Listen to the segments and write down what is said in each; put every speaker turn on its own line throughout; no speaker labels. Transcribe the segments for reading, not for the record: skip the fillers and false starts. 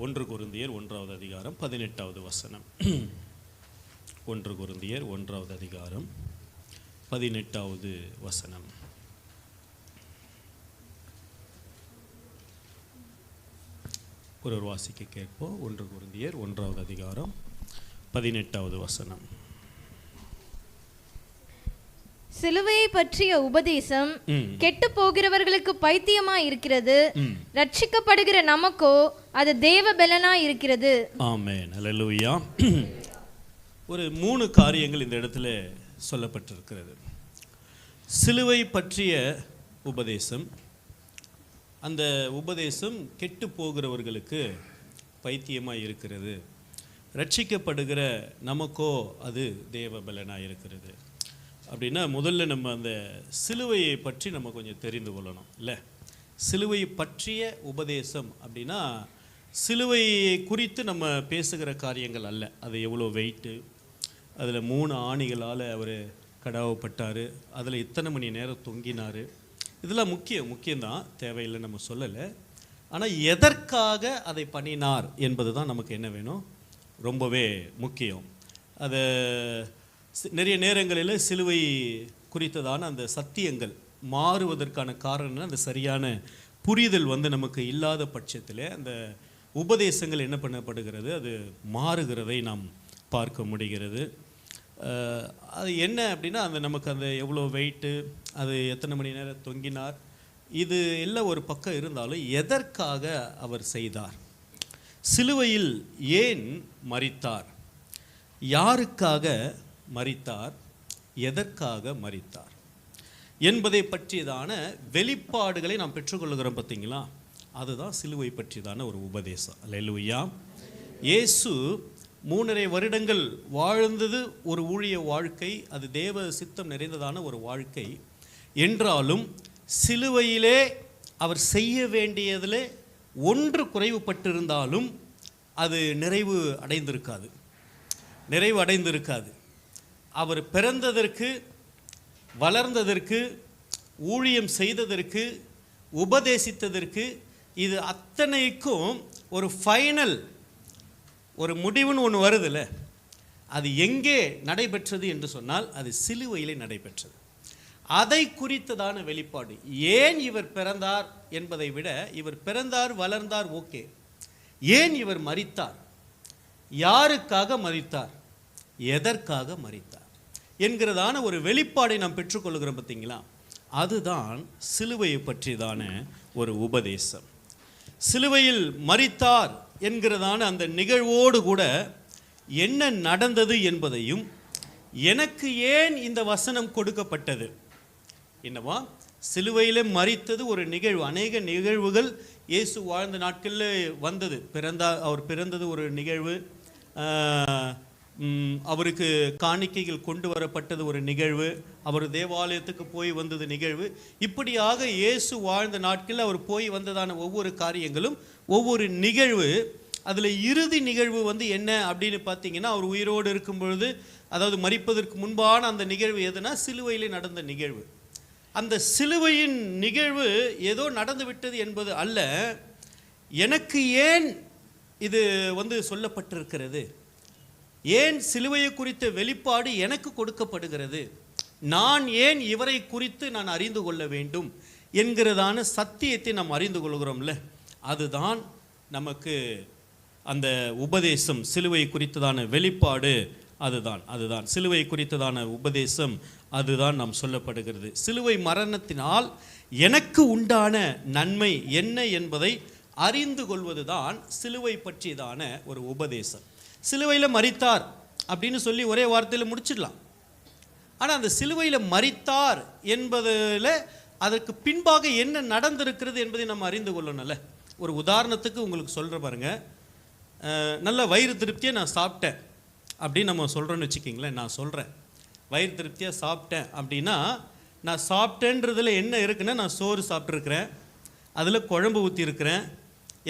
1 கொரிந்தியர் 1வது அதிகாரம் 18வது வசனம். 1 கொரிந்தியர் 1வது அதிகாரம் 18வது வசனம். ஒரு வாசிக்க கேட்போம். 1 கொரிந்தியர் 1வது அதிகாரம் 18வது வசனம்.
சிலுவையை பற்றிய உபதேசம் கெட்டு போகிறவர்களுக்கு பைத்தியமா இருக்கிறது, ரட்சிக்கப்படுகிற நமக்கோ அது தேவ பலனா இருக்கிறது.
ஆமென், அல்லேலூயா. ஒரு 3 காரியங்கள் இந்த இடத்துல சொல்லப்பட்டிருக்கிறது. சிலுவை பற்றிய உபதேசம், அந்த உபதேசம் கெட்டு போகிறவர்களுக்கு பைத்தியமாக இருக்கிறது, ரட்சிக்கப்படுகிற நமக்கோ அது தேவ பலனாக இருக்கிறது. அப்படின்னா முதல்ல நம்ம அந்த சிலுவையை பற்றி நம்ம கொஞ்சம் தெரிந்து கொள்ளணும் இல்லை? சிலுவை பற்றிய உபதேசம் அப்படின்னா சிலுவையை குறித்து நம்ம பேசுகிற காரியங்கள் அல்ல. அது எவ்வளோ வெயிட்டு, அதில் 3 ஆணிகளால் அவர் கடாவப்பட்டார், அதில் இத்தனை மணி நேரம் தொங்கினார், இதெல்லாம் முக்கியம்தான், தேவையில்லை நம்ம சொல்லலை. ஆனால் எதற்காக அதை பண்ணினார் என்பது தான் நமக்கு என்ன வேணும், ரொம்பவே முக்கியம். அதை நிறைய நேரங்களில் சிலுவை குறித்ததான அந்த சத்தியங்கள் மாறுவதற்கான காரணம் அந்த சரியான புரிதல் நமக்கு இல்லாத பட்சத்தில் அந்த உபதேசங்கள் என்ன பண்ணப்படுகிறது, அது மாறுகிறதை நாம் பார்க்க முடிகிறது. அது என்ன அப்படின்னா அந்த நமக்கு அந்த எவ்வளோ வெயிட்டு, அது எத்தனை மணி நேரம் தொங்கினார், இது எல்லாம் ஒரு பக்கம் இருந்தாலும் எதற்காக அவர் செய்தார், சிலுவையில் ஏன் மரித்தார், யாருக்காக மரித்தார், எதற்காக மரித்தார் என்பதை பற்றியதான வெளிப்பாடுகளை நாம் பெற்றுக்கொள்கிறோம். பார்த்தீங்களா, அதுதான் சிலுவை பற்றியதான ஒரு உபதேசம். அல்லேலூயா. இயேசு 3.5 வருடங்கள் வாழ்ந்தது ஒரு ஊழிய வாழ்க்கை, அது தேவ சித்தம் நிறைந்ததான ஒரு வாழ்க்கை என்றாலும் சிலுவையிலே அவர் செய்ய வேண்டியதில் ஒன்று குறைவுபட்டிருந்தாலும் அது நிறைவு அடைந்திருக்காது. அவர் பிறந்ததற்கு, வளர்ந்ததற்கு, ஊழியம் செய்ததற்கு, உபதேசித்ததற்கு, இது அத்தனைக்கும் ஒரு ஃபைனல், ஒரு முடிவுன்னு ஒன்று வருதுல்ல, அது எங்கே நடைபெற்றது என்று சொன்னால் அது சிலுவையிலே நடைபெற்றது. அதை குறித்ததான வெளிப்பாடு. ஏன் இவர் பிறந்தார் என்பதை விட, இவர் பிறந்தார், வளர்ந்தார், ஓகே, ஏன் இவர் மரித்தார், யாருக்காக மரித்தார், எதற்காக மரித்தார் என்கிறதான ஒரு வெளிப்பாடை நாம் பெற்றுக்கொள்கிறோம். பார்த்தீங்களா, அதுதான் சிலுவையை பற்றியதான ஒரு உபதேசம். சிலுவையில் மரித்தார் என்கிறதான அந்த நிகழ்வோடு கூட என்ன நடந்தது என்பதையும், எனக்கு ஏன் இந்த வசனம் கொடுக்கப்பட்டது, என்னவா சிலுவையில் மரித்தது ஒரு நிகழ்வு, அநேக நிகழ்வுகள் இயேசு வாழ்ந்த நாட்களில் வந்தது. அவர் பிறந்தது ஒரு நிகழ்வு, அவருக்கு காணிக்கைகள் கொண்டு வரப்பட்டது ஒரு நிகழ்வு, அவர் தேவாலயத்துக்கு போய் வந்தது நிகழ்வு. இப்படியாக இயேசு வாழ்ந்த நாட்களில் அவர் போய் வந்ததான ஒவ்வொரு காரியங்களும் ஒவ்வொரு நிகழ்வு. அதில் இறுதி நிகழ்வு என்ன அப்படின்னு பார்த்தீங்கன்னா, அவர் உயிரோடு இருக்கும் பொழுது, அதாவது மரிப்பதற்கு முன்பான அந்த நிகழ்வு எதுனா சிலுவையிலே நடந்த நிகழ்வு. அந்த சிலுவையின் நிகழ்வு ஏதோ நடந்து விட்டது என்பது அல்ல, எனக்கு ஏன் இது சொல்லப்பட்டிருக்கிறது, ஏன் சிலுவையை குறித்த வெளிப்பாடு எனக்கு கொடுக்கப்படுகிறது, நான் ஏன் இவரை குறித்து நான் அறிந்து கொள்ள வேண்டும் என்கிறதான சத்தியத்தை நாம் அறிந்து கொள்கிறோம்ல, அதுதான் நமக்கு அந்த உபதேசம். சிலுவை குறித்ததான வெளிப்பாடு அதுதான் சிலுவை குறித்ததான உபதேசம், அதுதான் நாம் சொல்லப்படுகிறது. சிலுவை மரணத்தினால் எனக்கு உண்டான நன்மை என்ன என்பதை அறிந்து கொள்வதுதான் சிலுவை பற்றியதான ஒரு உபதேசம். சிலுவையில் மரித்தார் அப்படின்னு சொல்லி ஒரே வார்த்தையில் முடிச்சிடலாம். ஆனால் அந்த சிலுவையில் மரித்தார் என்பதில் அதற்கு பின்பாக என்ன நடந்திருக்கிறது என்பதை நம்ம அறிந்து கொள்ளணும்ல. ஒரு உதாரணத்துக்கு உங்களுக்கு சொல்கிற பாருங்க, நல்ல வயிறு திருப்தியை நான் சாப்பிட்டேன் அப்படின்னு நம்ம சொல்கிறோன்னு வச்சுக்கிங்களேன். நான் சொல்கிறேன் வயிறு திருப்தியாக சாப்பிட்டேன் அப்படின்னா, நான் சாப்பிட்டேன்றதில் என்ன இருக்குன்னா, நான் சோறு சாப்பிட்ருக்கிறேன், அதில் குழம்பு ஊற்றிருக்கிறேன்,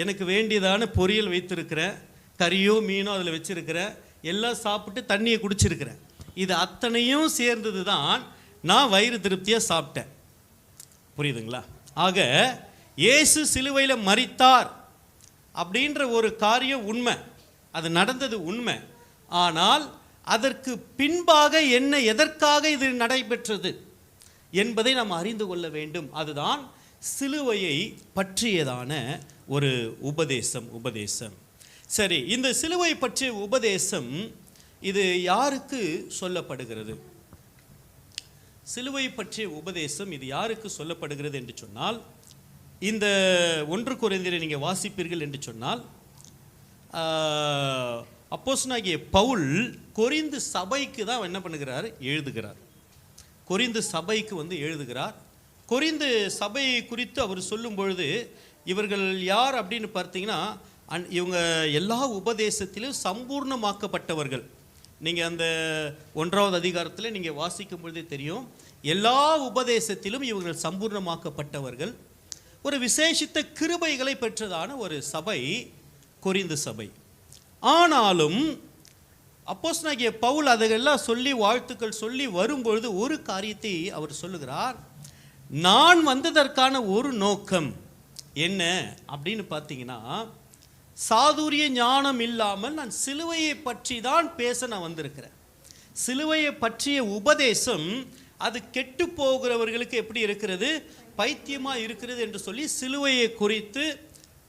எனக்கு வேண்டியதான பொரியல் வைத்திருக்கிறேன், கறியோ மீனோ அதில் வச்சுருக்கிறேன், எல்லாம் சாப்பிட்டு தண்ணியை குடிச்சிருக்கிறேன். இது அத்தனையும் சேர்ந்தது தான் நான் வயிறு திருப்தியாக சாப்பிட்டேன். புரியுதுங்களா? ஆக இயேசு சிலுவையில் மரித்தார் அப்படின்ற ஒரு காரியம் உண்மை, அது நடந்தது உண்மை. ஆனால் அதற்கு பின்பாக என்ன, எதற்காக இது நடைபெற்றது என்பதை நாம் அறிந்து கொள்ள வேண்டும். அதுதான் சிலுவையை பற்றியதான ஒரு உபதேசம். சரி, இந்த சிலுவை பற்றிய உபதேசம் இது யாருக்கு சொல்லப்படுகிறது? சிலுவை பற்றிய உபதேசம் இது யாருக்கு சொல்லப்படுகிறது என்று சொன்னால், இந்த 1 கொரிந்தியரை நீங்கள் வாசிப்பீர்கள் என்று சொன்னால், அப்போஸ்தலனாகிய பவுல் கொரிந்து சபைக்கு தான் என்ன பண்ணுகிறார், எழுதுகிறார். கொரிந்து சபைக்கு எழுதுகிறார். கொரிந்து சபையை குறித்து அவர் சொல்லும் பொழுது, இவர்கள் யார் அப்படின்னு பார்த்தீங்கன்னா, இவங்க எல்லா உபதேசத்திலும் சம்பூர்ணமாக்கப்பட்டவர்கள். நீங்கள் அந்த 1வது அதிகாரத்தில் நீங்கள் வாசிக்கும் பொழுதே தெரியும், எல்லா உபதேசத்திலும் இவர்கள் சம்பூர்ணமாக்கப்பட்டவர்கள். ஒரு விசேஷித்த கிருபைகளை பெற்றதான ஒரு சபை கொரிந்து சபை. ஆனாலும் அப்போஸ்தலனாகிய பவுல் அதையெல்லாம் சொல்லி வாழ்த்துக்கள் சொல்லி வரும்பொழுது ஒரு காரியத்தை அவர் சொல்லுகிறார். நான் வந்ததற்கான ஒரு நோக்கம் என்ன அப்படின்னு பார்த்தீங்கன்னா, சாதுரிய ஞானம் இல்லாமல் நான் சிலுவையை பற்றி தான் பேச நான் வந்திருக்கிறேன். சிலுவையை பற்றிய உபதேசம் அது கெட்டு போகிறவர்களுக்கு எப்படி இருக்கிறது, பைத்தியமாக இருக்கிறது என்று சொல்லி சிலுவையை குறித்து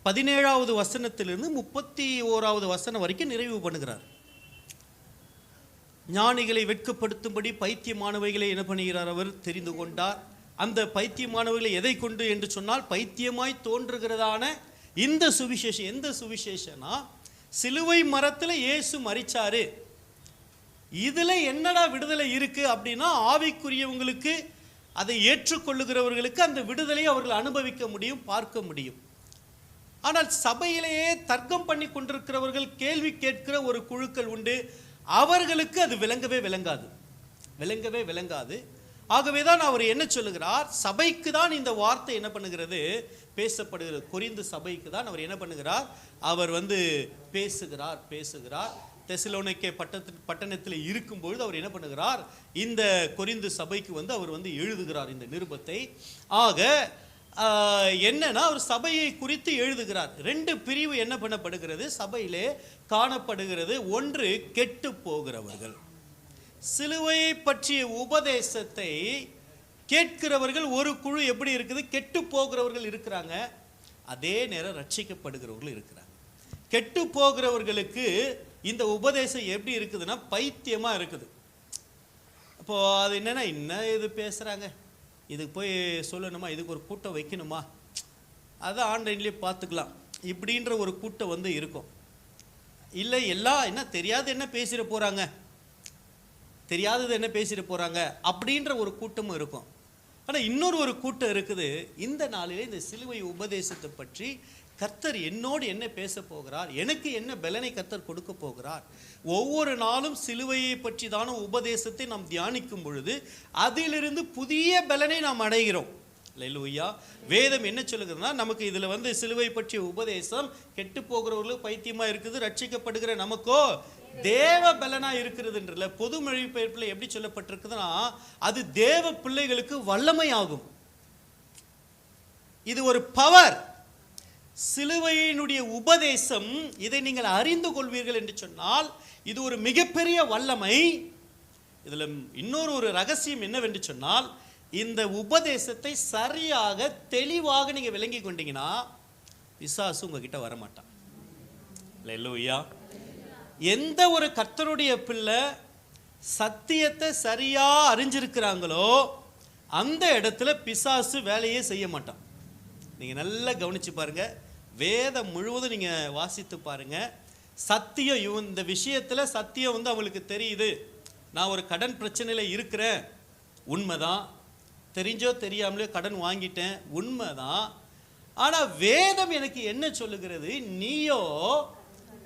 17வது வசனத்திலிருந்து 31வது வசனம் வரைக்கும் நிறைவு பண்ணுகிறார். ஞானிகளை வெட்கப்படுத்தும்படி பைத்தியமானவைகளை என்ன பண்ணுகிறார், அவர் தெரிந்து கொண்டார். அந்த பைத்தியமானவைகளை எதை கொண்டு என்று சொன்னால், பைத்தியமாய் தோன்றுகிறதான இந்த சுவிசேஷம். எந்த சுவிசேஷனா, சிலுவை மரத்தில் இயேசு மரிச்சாரு, இதுல என்னடா விடுதலை இருக்கு அப்படின்னா, ஆவிக்குரியவங்களுக்கு அதை ஏற்றுக்கொள்ளுகிறவர்களுக்கு அந்த விடுதலையை அவர்கள் அனுபவிக்க முடியும், பார்க்க முடியும். ஆனால் சபையிலேயே தர்க்கம் பண்ணி கொண்டிருக்கிறவர்கள், கேள்வி கேட்கிற ஒரு குழுக்கள் உண்டு, அவர்களுக்கு அது விளங்கவே விளங்காது. ஆகவேதான் அவர் என்ன சொல்லுகிறார், சபைக்கு தான் இந்த வார்த்தை என்ன பண்ணுகிறது, பேசப்படுகிறது. கொரிந்து சபைக்கு தான் அவர் என்ன பண்ணுகிறார், அவர் பேசுகிறார். தெசலோனிக்கே பட்டணத்தில் இருக்கும்பொழுது அவர் என்ன பண்ணுகிறார், இந்த கொரிந்து சபைக்கு அவர் எழுதுகிறார் இந்த நிருபத்தை. ஆக என்னன்னா, அவர் சபையை குறித்து எழுதுகிறார். 2 பிரிவு என்ன பண்ணப்படுகிறது, சபையிலே காணப்படுகிறது. ஒன்று, கெட்டு போகிறவர்கள். சிலுவையை பற்றிய உபதேசத்தை கேட்கிறவர்கள் ஒரு குழு எப்படி இருக்குது, கெட்டு போகிறவர்கள் இருக்கிறாங்க. அதே நேரம் ரட்சிக்கப்படுகிறவர்கள் இருக்கிறாங்க. கெட்டு போகிறவர்களுக்கு இந்த உபதேசம் எப்படி இருக்குதுன்னா, பைத்தியமா இருக்குது. அப்போ அது என்னன்னா, என்ன இது பேசுறாங்க, இதுக்கு போய் சொல்லணுமா, இதுக்கு ஒரு கூட்டம் வைக்கணுமா, அதை ஆன்லைன்லேயே பார்த்துக்கலாம் இப்படின்ற ஒரு கூட்டம் இருக்கும். இல்லை எல்லாம் என்ன தெரியாது, என்ன பேசிட போகிறாங்க, தெரியாதது என்ன பேசிட போகிறாங்க அப்படின்ற ஒரு கூட்டமும் இருக்கும். ஆனால் இன்னொரு ஒரு கூட்டம் இருக்குது, இந்த நாளிலே இந்த சிலுவை உபதேசத்தை பற்றி கர்த்தர் என்னோடு என்ன பேச போகிறார், எனக்கு என்ன பலனை கர்த்தர் கொடுக்க போகிறார். ஒவ்வொரு நாளும் சிலுவையை பற்றி தான உபதேசத்தை நாம் தியானிக்கும் பொழுது அதிலிருந்து புதிய பலனை நாம் அடைகிறோம். அல்லேலூயா. வேதம் என்ன சொல்லுகிறதுனா, நமக்கு இதில் சிலுவை பற்றிய உபதேசம் கெட்டு போகிறவர்களும் பைத்தியமா இருக்குது, ரட்சிக்கப்படுகிற நமக்கோ தேவ பலனா இருக்கிறதுன்றல. பொது மொழிபெயர்ப்பில் எப்படி சொல்லப்பட்டிருக்குதுன்னா, அது தேவ பிள்ளைகளுக்கு வல்லமை ஆகும். இது ஒரு பவர். சிலுவையினுடைய உபதேசம், இதை நீங்கள் அறிந்து கொள்வீர்கள் என்று சொன்னால் இது ஒரு மிகப்பெரிய வல்லமை. இதில் இன்னொரு ஒரு ரகசியம் என்னவென்று சொன்னால், இந்த உபதேசத்தை சரியாக தெளிவாக நீங்க விளங்கி கொண்டீங்கன்னா பிசாசு உங்ககிட்ட வரமாட்டான். அல்லேலூயா. எந்த ஒரு கர்த்தருடைய பிள்ளை சத்தியத்தை சரியா அறிஞ்சிருக்கிறாங்களோ அந்த இடத்துல பிசாசு வேலையே செய்ய மாட்டான். நீங்க நல்லா கவனிச்சு பாருங்க, வேதம் முழுவதும் நீங்க வாசித்து பாருங்க. சத்தியம், இந்த விஷயத்துல சத்தியம் அவங்களுக்கு தெரியுது. நான் ஒரு கடன் பிரச்சனையில இருக்கிறேன், உண்மைதான். தெரிஞ்சோ தெரியாமலே கடன் வாங்கிட்டேன், உண்மைதான். ஆனா வேதம் எனக்கு என்ன சொல்லுகிறது, நீயோ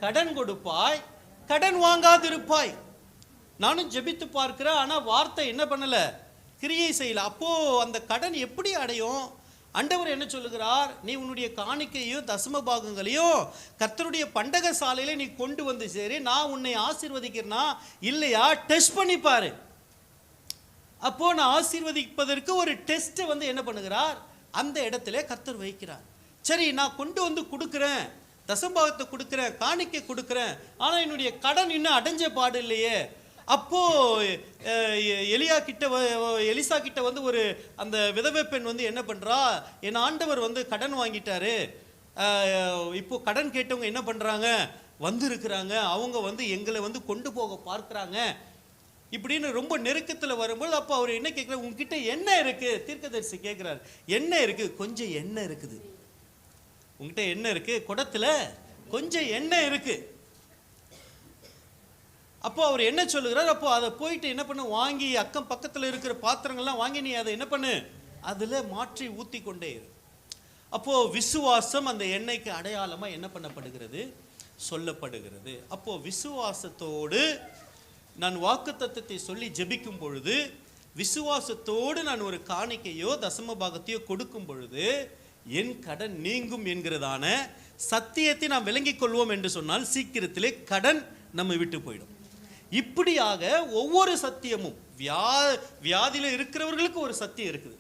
கடன் கொடுப்பாய், கடன் வாங்காதிருப்பாய். நானும் ஜெபித்து பார்க்கிறேன், ஆனா வார்த்தை என்ன பண்ணல, கிரியை செய்யல. அப்போ அந்த கடன் எப்படி அடையும்? ஆண்டவர் என்ன சொல்லுகிறார், நீ உன்னுடைய காணிக்கையும் தசம பாகங்களையும் கர்த்தருடைய பண்டக சாலையில நீ கொண்டு வந்து சேரி, நான் உன்னை ஆசீர்வதிக்கிறேனா இல்லையா டெஸ்ட் பண்ணி பாரு. அப்போ நான் ஆசீர்வதிப்பதற்கு ஒரு டெஸ்ட் என்ன பண்ணுகிறார், அந்த இடத்துல கர்த்தர் வைக்கிறார். சரி, நான் கொண்டு வந்து கொடுக்குறேன், தசம்பாகத்தை கொடுக்குறேன், காணிக்கை கொடுக்குறேன், ஆனால் என்னுடைய கடன் இன்னும் அடைஞ்ச பாடு இல்லையே. அப்போ எலிசா கிட்ட வந்து ஒரு அந்த விதவை பெண் வந்து என்ன பண்றா, என் ஆண்டவர் வந்து கடன் வாங்கிட்டாரு, இப்போ கடன் கேட்டவங்க என்ன பண்றாங்க, வந்திருக்கிறாங்க, அவங்க வந்து எங்களை வந்து கொண்டு போக பார்க்குறாங்க இப்படின்னு ரொம்ப நெருக்கத்தில் வரும்போது அப்போ அவர் என்ன கேட்குறாரு, உங்ககிட்ட என்ன இருக்கு? தீர்க்கதரிசி கேட்குறாரு, என்ன இருக்கு? கொஞ்சம் எண்ணெய் இருக்குது. உங்ககிட்ட என்ன இருக்கு? குடத்துல கொஞ்சம் எண்ணெய் இருக்கு. அப்போ அவர் என்ன சொல்லுகிறார், அப்போ அதை போயிட்டு என்ன பண்ணு, வாங்கி அக்கம் பக்கத்தில் இருக்கிற பாத்திரங்கள்லாம் வாங்கி நீ அதை என்ன பண்ணு, அதில் மாற்றி ஊற்றி கொண்டே இரு. அப்போ விசுவாசம் அந்த எண்ணெய்க்கு அடையாளமா என்ன பண்ணப்படுகிறது, சொல்லப்படுகிறது. அப்போ விசுவாசத்தோடு நான் வாக்குத்தத்தத்தை சொல்லி ஜெபிக்கும் பொழுது, விசுவாசத்தோடு நான் ஒரு காணிக்கையோ தசம பாகத்தையோ கொடுக்கும் பொழுது என் கடன் நீங்கும் என்கிறதான சத்தியத்தை நாம் விளங்கிக் கொள்வோம் என்று சொன்னால் சீக்கிரத்திலே கடன் நம்ம விட்டு போயிடும். இப்படியாக ஒவ்வொரு சத்தியமும் வியாதியில் இருக்கிறவர்களுக்கு ஒரு சத்தியம் இருக்குது,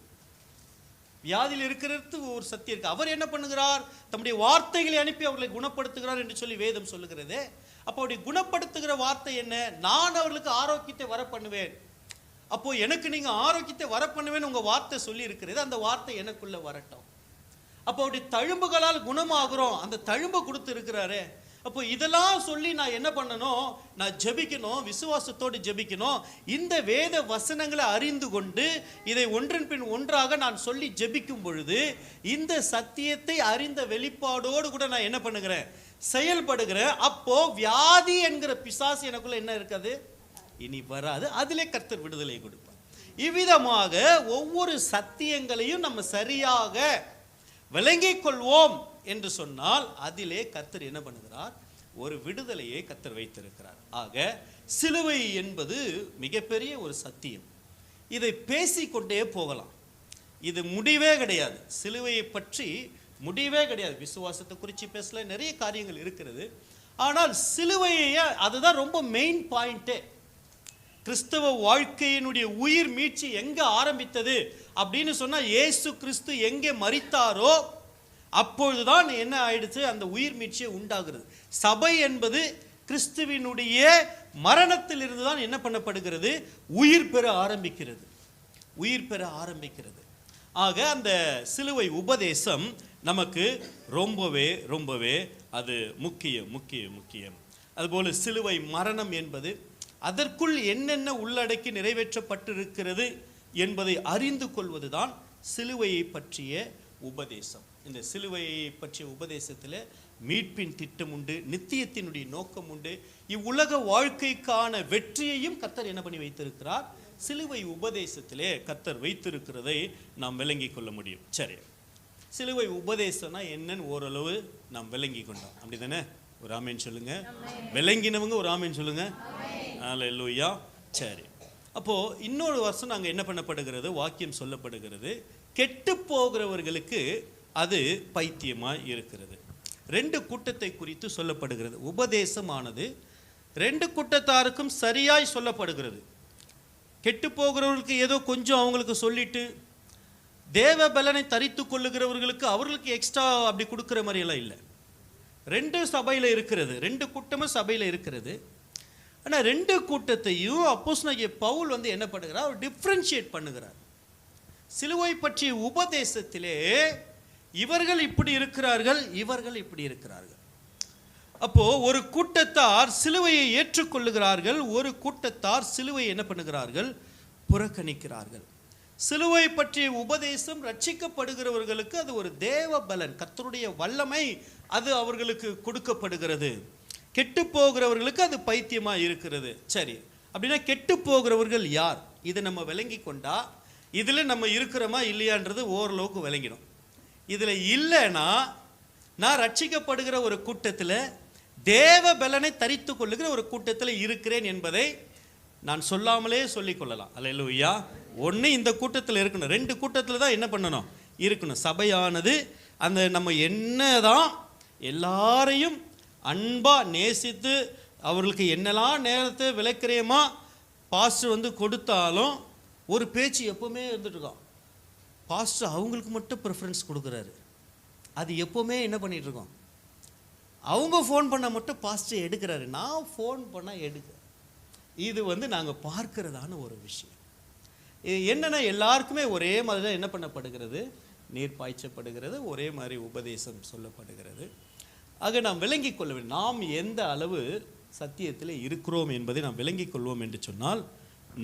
வியாதியில் இருக்கிறது ஒரு சத்தியம் இருக்கு. அவர் என்ன பண்ணுகிறார், தம்முடைய வார்த்தைகளை அனுப்பி அவர்களை குணப்படுத்துகிறார் என்று சொல்லி வேதம் சொல்லுகிறது. அப்போ அப்படி குணப்படுத்துகிற வார்த்தை என்ன, நான் அவர்களுக்கு ஆரோக்கியத்தை வர பண்ணுவேன். அப்போ எனக்கு நீங்க ஆரோக்கியத்தை வர பண்ணுவேன் உங்க வார்த்தை சொல்லி இருக்கிறது, அந்த வார்த்தை எனக்குள்ள வரட்டும். அப்போ அப்படி தழும்புகளால் குணமாகிறோம், அந்த தழும்பு கொடுத்து இருக்கிறாரு. அப்போ இதெல்லாம் சொல்லி நான் என்ன பண்ணணும், நான் ஜெபிக்கணும், விசுவாசத்தோடு ஜெபிக்கணும். இந்த வேத வசனங்களை அறிந்து கொண்டு இதை ஒன்றன் பின் ஒன்றாக நான் சொல்லி ஜெபிக்கும் பொழுது இந்த சத்தியத்தை அறிந்த வெளிப்பாடோடு கூட நான் என்ன பண்ணுகிறேன், செயல்படுகிறேன். அப்போ வியாதி என்கிற பிசாசு எனக்குள்ள என்ன இருக்காது, இனி வராது. அதிலே கர்த்தர் விடுதலை கொடுப்பார். இவ்விதமாக ஒவ்வொரு சத்தியங்களையும் நம்ம சரியாக விளங்கிக் கொள்வோம் என்று சொன்னால் அதிலே கர்த்தர் என்ன பண்ணுகிறார், ஒரு விடுதலையை கர்த்தர் வைத்திருக்கிறார். ஆக சிலுவை என்பது மிகப்பெரிய ஒரு சத்தியம். இதை பேசிக்கொண்டே போகலாம், இது முடிவே கிடையாது. சிலுவையை பற்றி முடிவே கிடையாது. விசுவாசத்தை குறித்து பேசல, நிறைய காரியங்கள் இருக்கிறது. ஆனால் சிலுவையை, அதுதான் ரொம்ப மெயின் பாயிண்டே. கிறிஸ்தவ வாழ்க்கையினுடைய உயிர் மீட்சி எங்க ஆரம்பித்தது அப்படின்னு சொன்னா, இயேசு கிறிஸ்து எங்கே மரித்தாரோ அப்பொழுதுதான் என்ன ஆயிடுச்சு, அந்த உயிர் மீட்சியை உண்டாகிறது. சபை என்பது கிறிஸ்துவினுடைய மரணத்தில் இருந்துதான் என்ன பண்ணப்படுகிறது, உயிர் பெற ஆரம்பிக்கிறது, உயிர் பெற ஆரம்பிக்கிறது. ஆக அந்த சிலுவை உபதேசம் நமக்கு ரொம்பவே ரொம்பவே அது முக்கியம். அதுபோல சிலுவை மரணம் என்பது அதற்குள் என்னென்ன உள்ளடக்கி நிறைவேற்றப்பட்டிருக்கிறது என்பதை அறிந்து கொள்வதுதான் சிலுவையை பற்றிய உபதேசம். இந்த சிலுவையை பற்றிய உபதேசத்தில் மீட்பின் திட்டம் உண்டு, நித்தியத்தினுடைய நோக்கம் உண்டு, இவ்வுலக வாழ்க்கைக்கான வெற்றியையும் கர்த்தர் என்ன பண்ணி வைத்திருக்கிறார், சிலுவை உபதேசத்திலே கர்த்தர் வைத்திருக்கிறதை நாம் விளங்கி கொள்ள முடியும். சரி, சிலுவை உபதேசம்னா என்னன்னு ஓரளவு நாம் விளங்கி கொண்டோம், அப்படி தானே? ஒரு ஆமேன் சொல்லுங்க. விளங்கினவங்க ஒரு ஆமேன் சொல்லுங்க. அல்லேலூயா. சரி, அப்போ இன்னொரு வருஷம் நாங்கள் என்ன பண்ணப்படுகிறது, வாக்கியம் சொல்லப்படுகிறது, கெட்டு போகிறவர்களுக்கு அது பைத்தியமாய் இருக்கிறது. ரெண்டு கூட்டத்தை குறித்து சொல்லப்படுகிறது. உபதேசமானது ரெண்டு கூட்டத்தாருக்கும் சரியாய் சொல்லப்படுகிறது. கெட்டு போகிறவர்களுக்கு ஏதோ கொஞ்சம் அவங்களுக்கு சொல்லிட்டு, தேவ பலனை தரித்து கொள்ளுகிறவர்களுக்கு அவர்களுக்கு எக்ஸ்ட்ரா அப்படி கொடுக்குற மாதிரி எல்லாம் இல்லை. ரெண்டு சபையில் இருக்கிறது, ரெண்டு கூட்டமும் சபையில் இருக்கிறது. ஆனால் ரெண்டு கூட்டத்தையும் அப்போஸ்தலனாகிய பவுல் வந்து என்ன பண்ணுகிறார், அவர் டிஃப்ரென்ஷியேட் பண்ணுகிறார். சிலுவை பற்றிய உபதேசத்திலே இவர்கள் இப்படி இருக்கிறார்கள், இவர்கள் இப்படி இருக்கிறார்கள். அப்போ ஒரு கூட்டத்தார் சிலுவையை ஏற்றுக்கொள்ளுகிறார்கள், ஒரு கூட்டத்தார் சிலுவையை என்ன பண்ணுகிறார்கள், புறக்கணிக்கிறார்கள். சிலுவை பற்றிய உபதேசம் ரட்சிக்கப்படுகிறவர்களுக்கு அது ஒரு தேவ பலன், கர்த்தருடைய வல்லமை, அது அவர்களுக்கு கொடுக்கப்படுகிறது. கெட்டு போகிறவர்களுக்கு அது பைத்தியமாக இருக்கிறது. சரி, அப்படின்னா கெட்டு போகிறவர்கள் யார், இதை நம்ம விளங்கி கொண்டா இதில் நம்ம இருக்கிறோமா இல்லையான்றது ஓரளவுக்கு விளங்கிடும். இதில் இல்லைன்னா நான் ரட்சிக்கப்படுகிற ஒரு கூட்டத்தில், தேவ பலனை தரித்து கொள்ளுகிற ஒரு கூட்டத்தில் இருக்கிறேன் என்பதை நான் சொல்லாமலே சொல்லிக்கொள்ளலாம். அல்லேலூயா. ஒன்று இந்த கூட்டத்தில் இருக்கணும், ரெண்டு கூட்டத்தில் தான் என்ன பண்ணணும், இருக்கணும். சபையானது அந்த நம்ம என்னதான் எல்லாரையும் அன்பாக நேசித்து அவர்களுக்கு என்னெல்லாம் நேரத்தை விளக்கிறேமா பாஸ்டர் வந்து கொடுத்தாலும் ஒரு பேச்சு எப்போவுமே இருந்துட்டுருக்கோம். பாஸ்டர் அவங்களுக்கு மட்டும் ப்ரிஃபரன்ஸ் கொடுக்குறாரு, அது எப்போவுமே என்ன பண்ணிகிட்ருக்கோம், அவங்க ஃபோன் பண்ண மட்டும் பாஸ்டர் எடுக்கிறாரு, நான் ஃபோன் பண்ணால் எடுக்க. இது நாங்கள் பார்க்கிறதான ஒரு விஷயம். என்னென்னா எல்லாருக்குமே ஒரே மாதிரி தான் என்ன பண்ணப்படுகிறது, நீர் பாய்ச்சப்படுகிறது, ஒரே மாதிரி உபதேசம் சொல்லப்படுகிறது. ஆக நாம் விளங்கிக் கொள்ள வேண்டும், நாம் எந்த அளவு சத்தியத்தில் இருக்கிறோம் என்பதை நாம் விளங்கிக் கொள்வோம் என்று சொன்னால்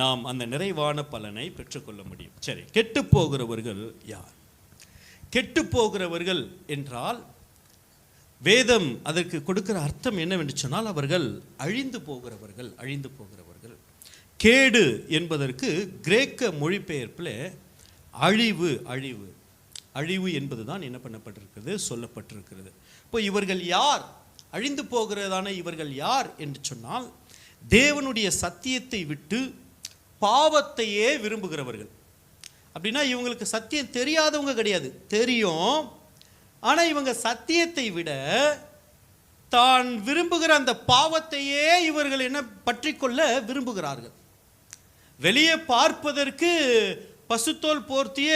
நாம் அந்த நிறைவான பலனை பெற்றுக்கொள்ள முடியும். சரி, கெட்டு போகிறவர்கள் யார்? கெட்டு போகிறவர்கள் என்றால் வேதம் அதற்கு கொடுக்கிற அர்த்தம் என்னவென்று சொன்னால் அவர்கள் அழிந்து போகிறவர்கள். அழிந்து போகிறவர்கள். கேடு என்பதற்கு கிரேக்க மொழிபெயர்ப்பில் அழிவு அழிவு அழிவு என்பது தான் என்ன பண்ணப்பட்டிருக்கிறது, சொல்லப்பட்டிருக்கிறது. இப்போ இவர்கள் யார், அழிந்து போகிறதான இவர்கள் யார் என்று சொன்னால் தேவனுடைய சத்தியத்தை விட்டு பாவத்தையே விரும்புகிறவர்கள். அப்படின்னா இவங்களுக்கு சத்தியம் தெரியாதவங்க கிடையாது, தெரியும். ஆனால் இவங்க சத்தியத்தை விட தான் விரும்புகிற அந்த பாவத்தையே இவர்கள் என்ன பற்றி கொள்ள விரும்புகிறார்கள். வெளியே பார்ப்பதற்கு பசுத்தோல் போர்த்திய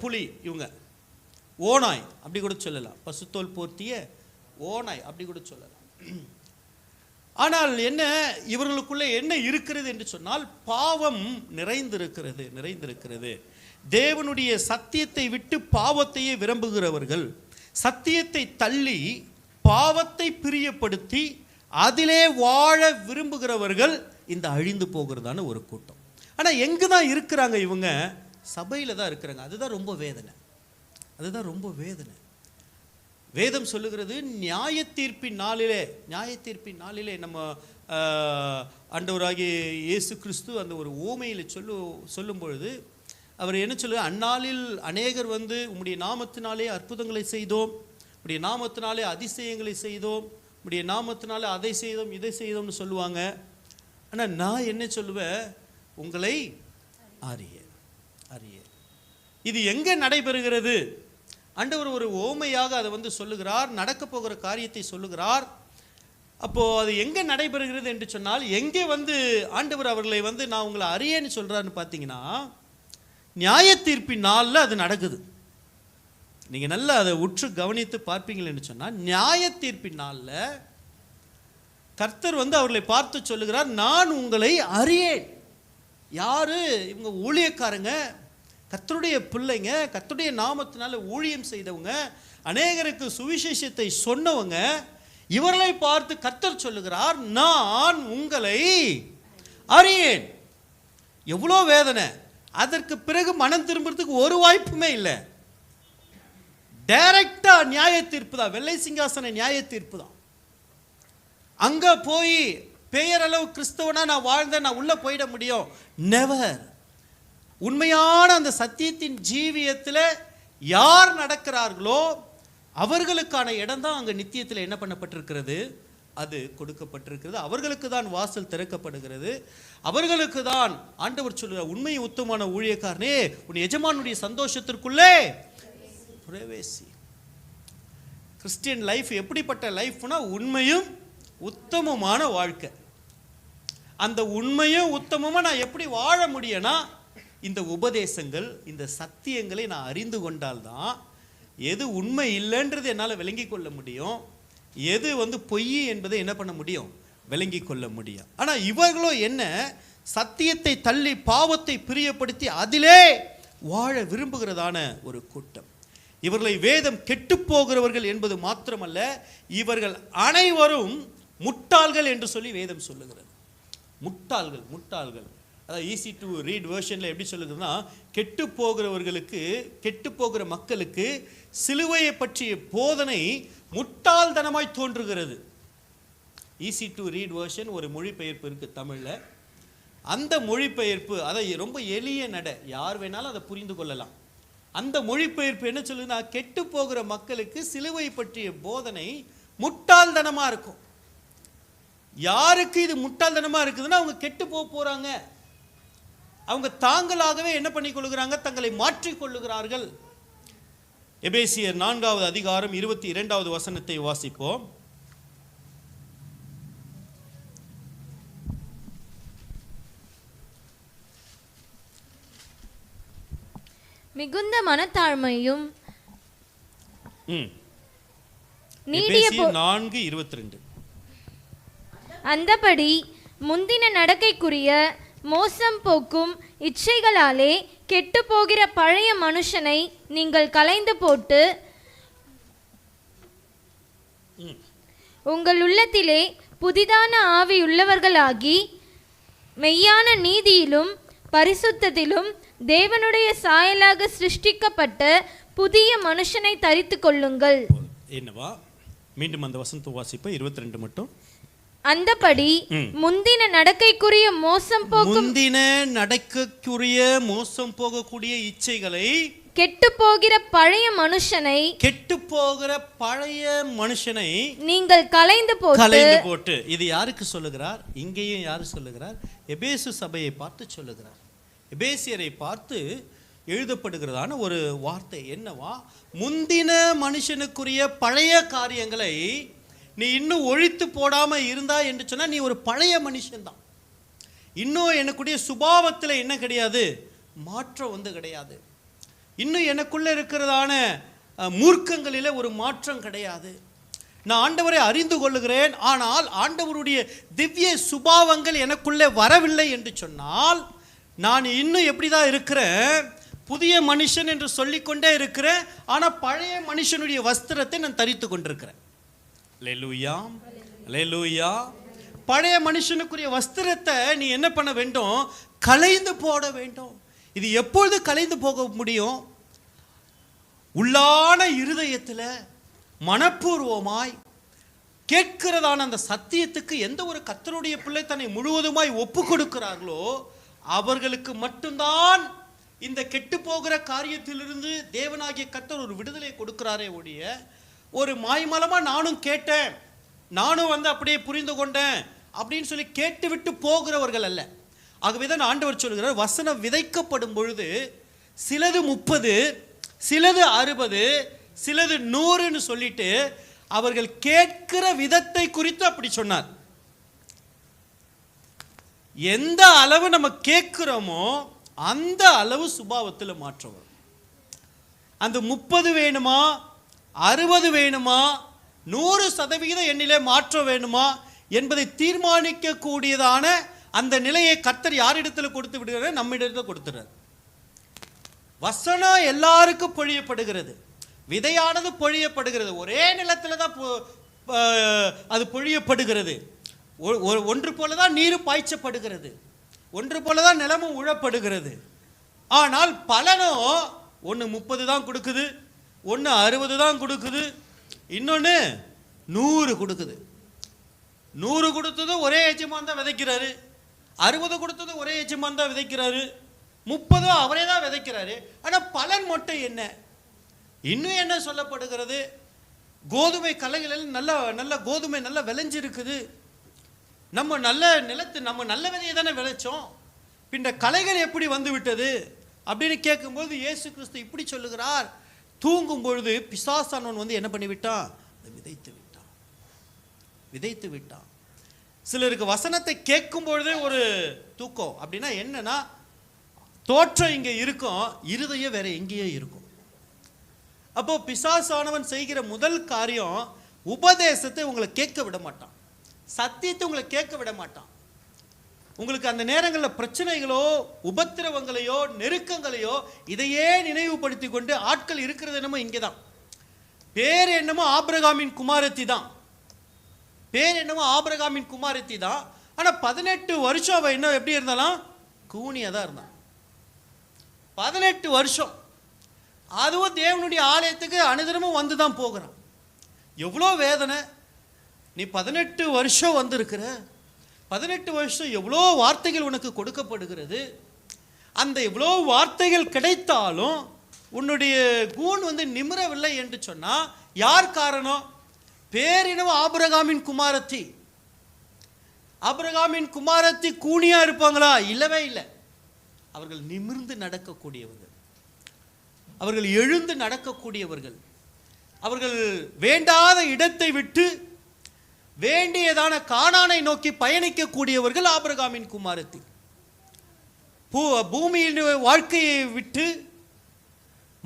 புலி, இவங்க ஓநாய் அப்படி கூட சொல்லலாம், பசுத்தோல் போர்த்திய ஓநாய் அப்படி கூட சொல்லலாம். ஆனால் என்ன, இவர்களுக்குள்ளே என்ன இருக்கிறது என்று சொன்னால் பாவம் நிறைந்திருக்கிறது, நிறைந்திருக்கிறது. தேவனுடைய சத்தியத்தை விட்டு பாவத்தையே விரும்புகிறவர்கள், சத்தியத்தை தள்ளி பாவத்தை பிரியப்படுத்தி அதிலே வாழ விரும்புகிறவர்கள் இந்த அழிந்து போகிறதான ஒரு கூட்டம். ஆனால் எங்கே தான் இருக்கிறாங்க இவங்க? சபையில் தான் இருக்கிறாங்க. அதுதான் ரொம்ப வேதனை, அதுதான் ரொம்ப வேதனை. வேதம் சொல்லுகிறது நியாய தீர்ப்பின் நாளிலே, நியாய தீர்ப்பின் நாளிலே நம்ம ஆண்டவராகிய இயேசு கிறிஸ்து அந்த ஒரு ஓமையில் சொல்லும் பொழுது அவர் என்ன சொல்லுவார், அந்நாளில் அநேகர் உம்முடைய நாமத்தினாலே அற்புதங்களை செய்தோம், உம்முடைய நாமத்தினாலே அதிசயங்களை செய்தோம், உம்முடைய நாமத்தினாலே அதை செய்தோம் இதை செய்தோம்னு சொல்லுவாங்க. ஆனால் நான் என்ன சொல்லுவேன், உங்களை அறிய அறிய. இது எங்கே நடைபெறுகிறது? ஆண்டவர் ஒரு ஓமையாக அதை சொல்லுகிறார், நடக்க போகிற காரியத்தை சொல்லுகிறார். அப்போது அது எங்கே நடைபெறுகிறது என்று சொன்னால், எங்கே ஆண்டவர் அவர்களை நான் உங்களை அறியேன்னு சொல்கிறாருன்னு பார்த்தீங்கன்னா நியாய தீர்ப்பின் நாளில் அது நடக்குது. நீங்கள் நல்லா அதை உற்று கவனித்து பார்ப்பீங்களேன்னு சொன்னால், நியாய தீர்ப்பின் நாளில் கர்த்தர் அவர்களை பார்த்து சொல்லுகிறார், நான் உங்களை அறியேன். யாரு இவங்க? ஊழியக்காரங்க, கர்த்தருடைய பிள்ளைங்க, கர்த்தருடைய நாமத்தினால ஊழியம் செய்தவங்க, அநேகருக்கு சுவிசேஷத்தை சொன்னவங்க. இவர்களை பார்த்து கர்த்தர் சொல்லுகிறார், நான் உங்களை அறியேன். எவ்வளோ வேதனை! அதற்கு பிறகு மனம் திரும்புறதுக்கு ஒரு வாய்ப்புமே இல்லை. டைரக்டா நியாய தீர்ப்பு தான், வெள்ளை சிங்காசன நியாய தீர்ப்பு தான். அங்க போய் பெயரளவு கிறிஸ்தவனா நான் வாழ்ந்த நான் உள்ள போயிட முடியும்? நெவர். உண்மையான அந்த சத்தியத்தின் ஜீவியத்தில் யார் நடக்கிறார்களோ அவர்களுக்கான இடம் தான் அங்கே நித்தியத்தில் என்ன பண்ணப்பட்டிருக்கிறது, அது கொடுக்கப்பட்டிருக்கிறது. அவர்களுக்கு தான் வாசல் திறக்கப்படுகிறது. அவர்களுக்கு தான் ஆண்டவர் சொல்லுகிறார், உண்மை உத்தமமான ஊழியக்காரனே, உன் எஜமானுடைய சந்தோஷத்திற்குள்ளே பிரவேசி. கிறிஸ்டியன் லைஃப் எப்படிப்பட்ட லைஃப்னா உண்மையும் உத்தமமான வாழ்க்கை. அந்த உண்மையும் உத்தமமாக நான் எப்படி வாழ முடியும்னா, இந்த உபதேசங்கள், இந்த சத்தியங்களை நான் அறிந்து கொண்டால்தான் எது உண்மை இல்லைன்றது என்னால் விளங்கி கொள்ள முடியும், எது பொய் என்பதை என்ன பண்ண முடியும், விளங்கி கொள்ள முடியும். ஆனால் இவர்களோ என்ன, சத்தியத்தை தள்ளி பாவத்தை பிரியப்படுத்தி அதிலே வாழ விரும்புகிறதான ஒரு கூட்டம். இவர்களை வேதம் கெட்டு போகிறவர்கள் என்பது மாத்திரமல்ல, இவர்கள் அனைவரும் முட்டாள்கள் என்று சொல்லி வேதம் சொல்லுகிறது. முட்டாள்கள், முட்டாள்கள். அதாவது ஈஸி டு ரீட் வேர்ஷனில் எப்படி சொல்லுதுன்னா, கெட்டு போகிறவர்களுக்கு, கெட்டு போகிற மக்களுக்கு சிலுவையை பற்றிய போதனை முட்டாள்தனமாய் தோன்றுகிறது. ஈஸி டு ரீட் வேர்ஷன் ஒரு மொழிபெயர்ப்பு இருக்குது தமிழில். அந்த மொழிபெயர்ப்பு அதை ரொம்ப எளிய நட, யார் வேணாலும் அதை புரிந்து கொள்ளலாம். அந்த மொழிபெயர்ப்பு என்ன சொல்லுதுன்னா, கெட்டு போகிற மக்களுக்கு சிலுவை பற்றிய போதனை முட்டாள்தனமாக இருக்கும். யாருக்கு இது முட்டாள்தனமாக இருக்குதுன்னா, அவங்க கெட்டு போகிறாங்க. அவங்க தாங்களாகவே என்ன பண்ணி கொள்ளுகிறாங்க, தங்களை மாற்றிக் கொள்ளுகிறார்கள். எபேசியர் 4வது அதிகாரம் 22வது வசனத்தை வாசிப்போம்.
மிகுந்த மனத்தாழ்மையும் நீடிய
4:22.
அந்தபடி முந்தின நடக்கைக்குரிய மோசம் போக்கும் இச்சைகளாலே கெட்டு போகிற பழைய மனுஷனை நீங்கள் களைந்து போட்டு உங்கள் உள்ளத்திலே புதிதான ஆவி உள்ளவர்களாகி மெய்யான நீதியிலும் பரிசுத்தத்திலும் தேவனுடைய சாயலாக சிருஷ்டிக்கப்பட்ட புதிய மனுஷனை தரித்து கொள்ளுங்கள்.
என்னவா? மீண்டும் அந்த வசனத்தை வாசிப்ப 22 மட்டும்.
அந்தபடி முந்தின நடக்கைக்குரிய மோசம் போகக்கூடிய இச்சைகளை கெட்டு போகிற பழைய மனுஷனை நீங்கள் களைந்து போட்டு.
இது யாருக்கு சொல்லுகிறார்? இங்கேயும் யாரு சொல்லுகிறார்? எபேசு சபையை பார்த்து சொல்லுகிறார். எபேசியரை பார்த்து எழுதப்படுகிறதான ஒரு வார்த்தை என்னவா? முந்தின மனுஷனுக்குரிய பழைய காரியங்களை நீ இன்னும் ஒழித்து போடாம இருந்தா என்று சொன்னா நீ ஒரு பழைய மனுஷன்தான். இன்னும் எனக்குடைய சுபாவத்தில் என்ன கிடையாது? மாற்றம் வந்து கிடையாது. இன்னும் எனக்குள்ள இருக்கிறதான மூர்க்கங்களில ஒரு மாற்றம் கிடையாது. நான் ஆண்டவரை அறிந்து கொள்ளுகிறேன், ஆனால் ஆண்டவருடைய திவ்ய சுபாவங்கள் எனக்குள்ளே வரவில்லை என்று சொன்னால் நான் இன்னும் எப்படிதான் இருக்கிறேன்? புதிய மனுஷன் என்று சொல்லிக்கொண்டே இருக்கிறேன், ஆனால் பழைய மனுஷனுடைய வஸ்திரத்தை நான் தரித்து கொண்டிருக்கிறேன். அல்லேலூயா, அல்லேலூயா. பழைய மனுஷனுக்குரிய வஸ்திரத்தை நீ என்ன பண்ண வேண்டும்? களைந்து போட வேண்டும். இது எப்பொழுது களைந்து போக முடியும்? உள்ளான இருதயத்தில் மனப்பூர்வமாய் கேட்கிறதான அந்த சத்தியத்துக்கு எந்த ஒரு கர்த்தருடைய பிள்ளை தன்னை முழுவதுமாய் ஒப்பு கொடுக்கிறார்களோ அவர்களுக்கு மட்டும்தான் இந்த கெட்டு போகிற காரியத்திலிருந்து தேவனாகிய கர்த்தர் ஒரு விடுதலை கொடுக்கிறாரே ஒழிய, ஒரு மாய்மலமா நானும் கேட்டேன், நானும் வந்து அப்படியே புரிந்து கொண்டேன் அப்படின்னு சொல்லி கேட்டுவிட்டு போகிறவர்கள் அல்ல. ஆகவேதான் ஆண்டவர் சொல்கிறார், வசனம் விதைக்கப்படும் பொழுது சிலது 30, சிலது 60, சிலது 100ன்னு சொல்லிட்டு அவர்கள் கேட்கிற விதத்தை குறித்து அப்படி சொன்னார். எந்த அளவு நம்ம கேட்கிறோமோ அந்த அளவு சுபாவத்தில் மாற்றம் வரும். அந்த 30 வேணுமா, 60 வேணுமா, 100% என்னிலே மாற்றம் வேணுமா என்பதை தீர்மானிக்க கூடியதான அந்த நிலையை கர்த்தர் யாரிடத்தில் கொடுத்து விடுகிறார்? நம்ம இடத்துல கொடுத்துறார். வசனம் எல்லாருக்கும் பொழியப்படுகிறது, விதையானது பொழியப்படுகிறது. ஒரே நிலத்தில் தான் அது பொழியப்படுகிறது. ஒன்று போலதான் நீர் பாய்ச்சப்படுகிறது, ஒன்று போலதான் நிலமும் உழப்படுகிறது. ஆனால் பலனோ ஒன்று 30 தான் கொடுக்குது, ஒன்று 60 தான் கொடுக்குது, இன்னொன்று 100 கொடுக்குது. 100 கொடுத்தது ஒரே எஜமான் தான் விதைக்கிறாரு, 60 கொடுத்தது ஒரே எஜமான் தான் விதைக்கிறாரு, 30 அவரே தான் விதைக்கிறாரு. ஆனால் பலன் மட்டும் என்ன? இன்னும் என்ன சொல்லப்படுகிறது? கோதுமை கலைகளில் நல்ல நல்ல கோதுமை நல்லா விளைஞ்சிருக்குது, நம்ம நல்ல நிலத்து நம்ம நல்ல விதையை தானே விளைச்சோம், பின்ன கலைகள் எப்படி வந்து விட்டது அப்படின்னு கேட்கும்போது இயேசு கிறிஸ்து இப்படி சொல்லுகிறார், தூங்கும் பொழுது பிசாசானவன் வந்து என்ன பண்ணி விட்டான்? விதைத்து விட்டான். சிலருக்கு வசனத்தை கேட்கும் பொழுதே ஒரு தூக்கம். அப்படின்னா என்னன்னா, தோற்றம் இங்கே இருக்கும், இருதயம் வேற எங்கேயோ இருக்கும். அப்போ பிசாசானவன் செய்கிற முதல் காரியம், உபதேசத்தை உங்களை கேட்க விட மாட்டான், சத்தியத்தை உங்களை கேட்க விட மாட்டான். உங்களுக்கு அந்த நேரங்களில் பிரச்சனைகளோ உபத்திரவங்களையோ நெருக்கங்களையோ இதையே நினைவுபடுத்தி கொண்டு ஆட்கள் இருக்கிறது என்னமோ இங்கே தான். பேர் என்னமோ ஆபிரகாமின் குமாரத்தி தான், பேர் என்னமோ ஆபிரகாமின் குமாரத்தி தான். ஆனால் 18 வருஷம் அவன் என்ன எப்படி இருந்தாலும் கூனியாக தான் இருந்தான். 18 வருஷம், அதுவும் தேவனுடைய ஆலயத்துக்கு அனுதினமும் வந்து தான் போகிறான். எவ்வளோ வேதனை! நீ 18 வருஷம் வந்திருக்கிற, 18 வருஷம் எவ்வளோ வார்த்தைகள் உனக்கு கொடுக்கப்படுகிறது. அந்த எவ்வளோ வார்த்தைகள் கிடைத்தாலும் உன்னுடைய கூன் வந்து நிமிரவில்லை என்று சொன்னால் யார் காரணம்? பேரினவ ஆபிரகாமின் குமாரத்தி. ஆபிரகாமின் குமாரத்தி கூனியா இருப்பாங்களா? இல்லவே இல்லை. அவர்கள் நிமிர்ந்து நடக்கக்கூடியவர்கள், அவர்கள் எழுந்து நடக்கக்கூடியவர்கள், அவர்கள் வேண்டாத இடத்தை விட்டு வேண்டியதான கானானை நோக்கி பயணிக்கக்கூடியவர்கள் ஆபிரகாமின் குமாரத்தி. பூமியின் வாழ்க்கையை விட்டு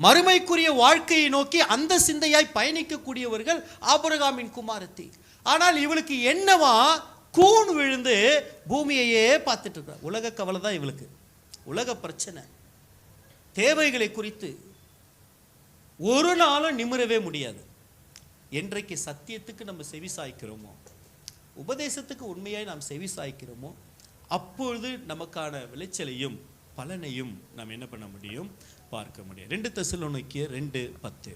மறுமைக்குரிய வாழ்க்கையை நோக்கி அந்த சிந்தையாய் பயணிக்கக்கூடியவர்கள் ஆபிரகாமின் குமாரத்தி. ஆனால் இவளுக்கு என்னவா, கூன் விழுந்து பூமியையே பார்த்துட்டு இருக்க. உலக கவலை தான் இவளுக்கு, உலக பிரச்சனை, தேவைகளை குறித்து ஒரு நாளும் நிமிரவே முடியாது. என்றைக்கு சத்தியத்துக்கு நம்ம செவி சாய்க்கிறோமோ, உபதேசத்துக்கு உண்மையாய் நாம் செவி சாய்க்கிறோமோ, அப்பொழுது நமக்கான விளைச்சலையும் பலனையும் நாம் என்ன பண்ண முடியும், பார்க்க முடியும். 2 தெசலோனிக்கேயர் 2:10.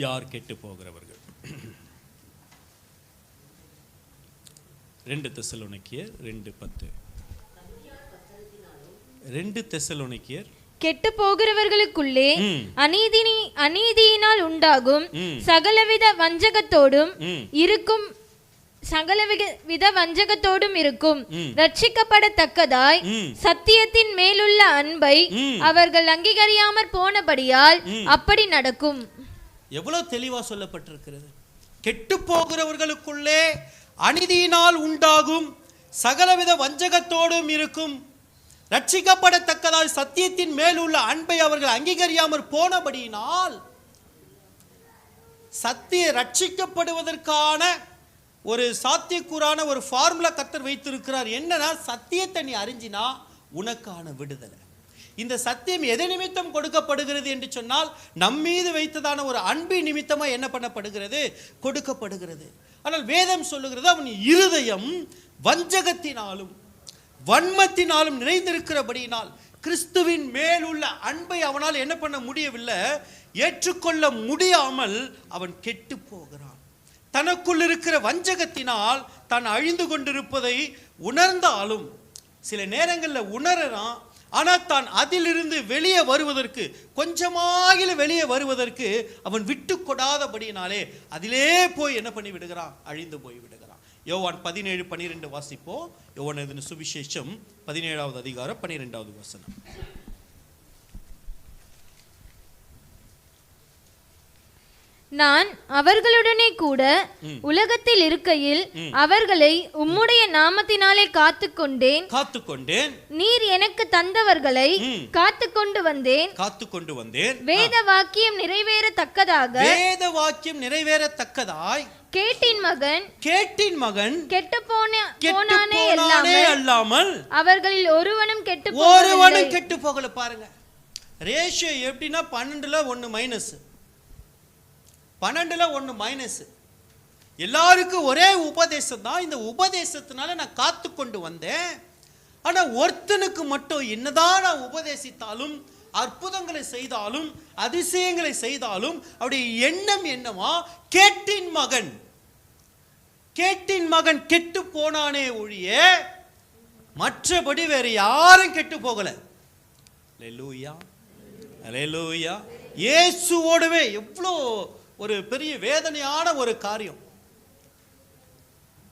யார் கெட்டு போகிறவர்கள்? 2 தெசலோனிக்கேயர் 2:10. 2 தெசலோனிக்கேயர்
கெட்டு போகிறவர்களுக்குள்ளே அநீதியினால் உண்டாகும் சகலவித வஞ்சகத்தோடும் இருக்கும் ரட்சிக்கப்படத்தக்கதாய் சத்தியத்தின் மேலுள்ள அன்பை அவர்கள் அங்கீகரியாமற் போனபடியால் அப்படி நடக்கும்.
எவ்வளவு தெளிவா சொல்லப்பட்டிருக்கிறது. கெட்டு போகிறவர்களுக்குள்ளே அநீதியினால் உண்டாகும் சகலவித வஞ்சகத்தோடும் இருக்கும் ரட்சிக்கப்படத்தக்கதாய் சத்தியத்தின் மேலுள்ள அன்பை அவர்கள் அங்கீகரியாமற் போனபடியினால். சத்திய ரட்சிக்கப்படுவதற்கான ஒரு சாத்தியக்கூறான ஒரு ஃபார்முலா கர்த்தர் வைத்திருக்கிறார். என்னன்னா, சத்தியத்தை நீ அறிஞ்சினா உனக்கான விடுதலை. இந்த சத்தியம் எதை நிமித்தம் கொடுக்கப்படுகிறது என்று சொன்னால், நம்மீது வைத்ததான ஒரு அன்பின் நிமித்தமா என்ன பண்ணப்படுகிறது, கொடுக்கப்படுகிறது. ஆனால் வேதம் சொல்லுகிறது, அவன் இருதயம் வஞ்சகத்தினாலும் வன்மத்தினாலும் நிறைந்திருக்கிறபடியினால் கிறிஸ்துவின் மேல் உள்ள அன்பை அவனால் என்ன பண்ண முடியவில்லை, ஏற்றுக்கொள்ள முடியாமல் அவன் கெட்டு போகிறான். தனக்குள் இருக்கிற வஞ்சகத்தினால் தான் அழிந்து கொண்டிருப்பதை உணர்ந்தாலும், சில நேரங்களில் உணரறான், ஆனால் தான் அதிலிருந்து வெளியே வருவதற்கு, கொஞ்சமாக வெளியே வருவதற்கு அவன் விட்டு கொடாதபடியினாலே அதிலே போய் என்ன பண்ணி விடுகிறான், அழிந்து போய் விடுகிறான். யோவான் 17:12 வாசிப்போம். யோவான் எழுதின சுவிசேஷம் 17வது அதிகாரம் 12வது வசனம்.
நான் அவர்களுடனே கூட உலகத்தில் இருக்கையில் அவர்களை உம்முடைய நாமத்தினாலே காத்துக்கொண்டேன். நீர் எனக்கு தந்தவர்களை காத்துக்கொண்டு வந்தேன். வேத வாக்கியம் நிறைவேறத்தக்கதாய் கேட்டின் மகன் கெட்டு போனானே அல்லாமல் அவர்களில் ஒருவனும்
கெட்டு போகல. பாருங்க, ரேஷியோ எப்படின்னா 12ல் 1 மைனஸ், 12ல் 1 மைனஸ். எல்லாருக்கும் ஒரே உபதேசம் தான். இந்த உபதேசத்தினால நான் காத்து கொண்டு வந்தேன். ஆனா ஒருத்தனுக்கு மட்டும் என்னதான் நான் உபதேசித்தாலும், அற்புதங்களை செய்தாலும், அதிசயங்களை செய்தாலும், அவருடைய எண்ணம் என்னவா, கேட்டின் மகன் கெட்டு போனானே ஒழிய மற்றபடி வேற யாரும் கெட்டு போகல. அல்லேலூயா, அல்லேலூயா. இயேசுவோடவே எவ்வளோ ஒரு பெரிய வேதனையான ஒரு காரியம்.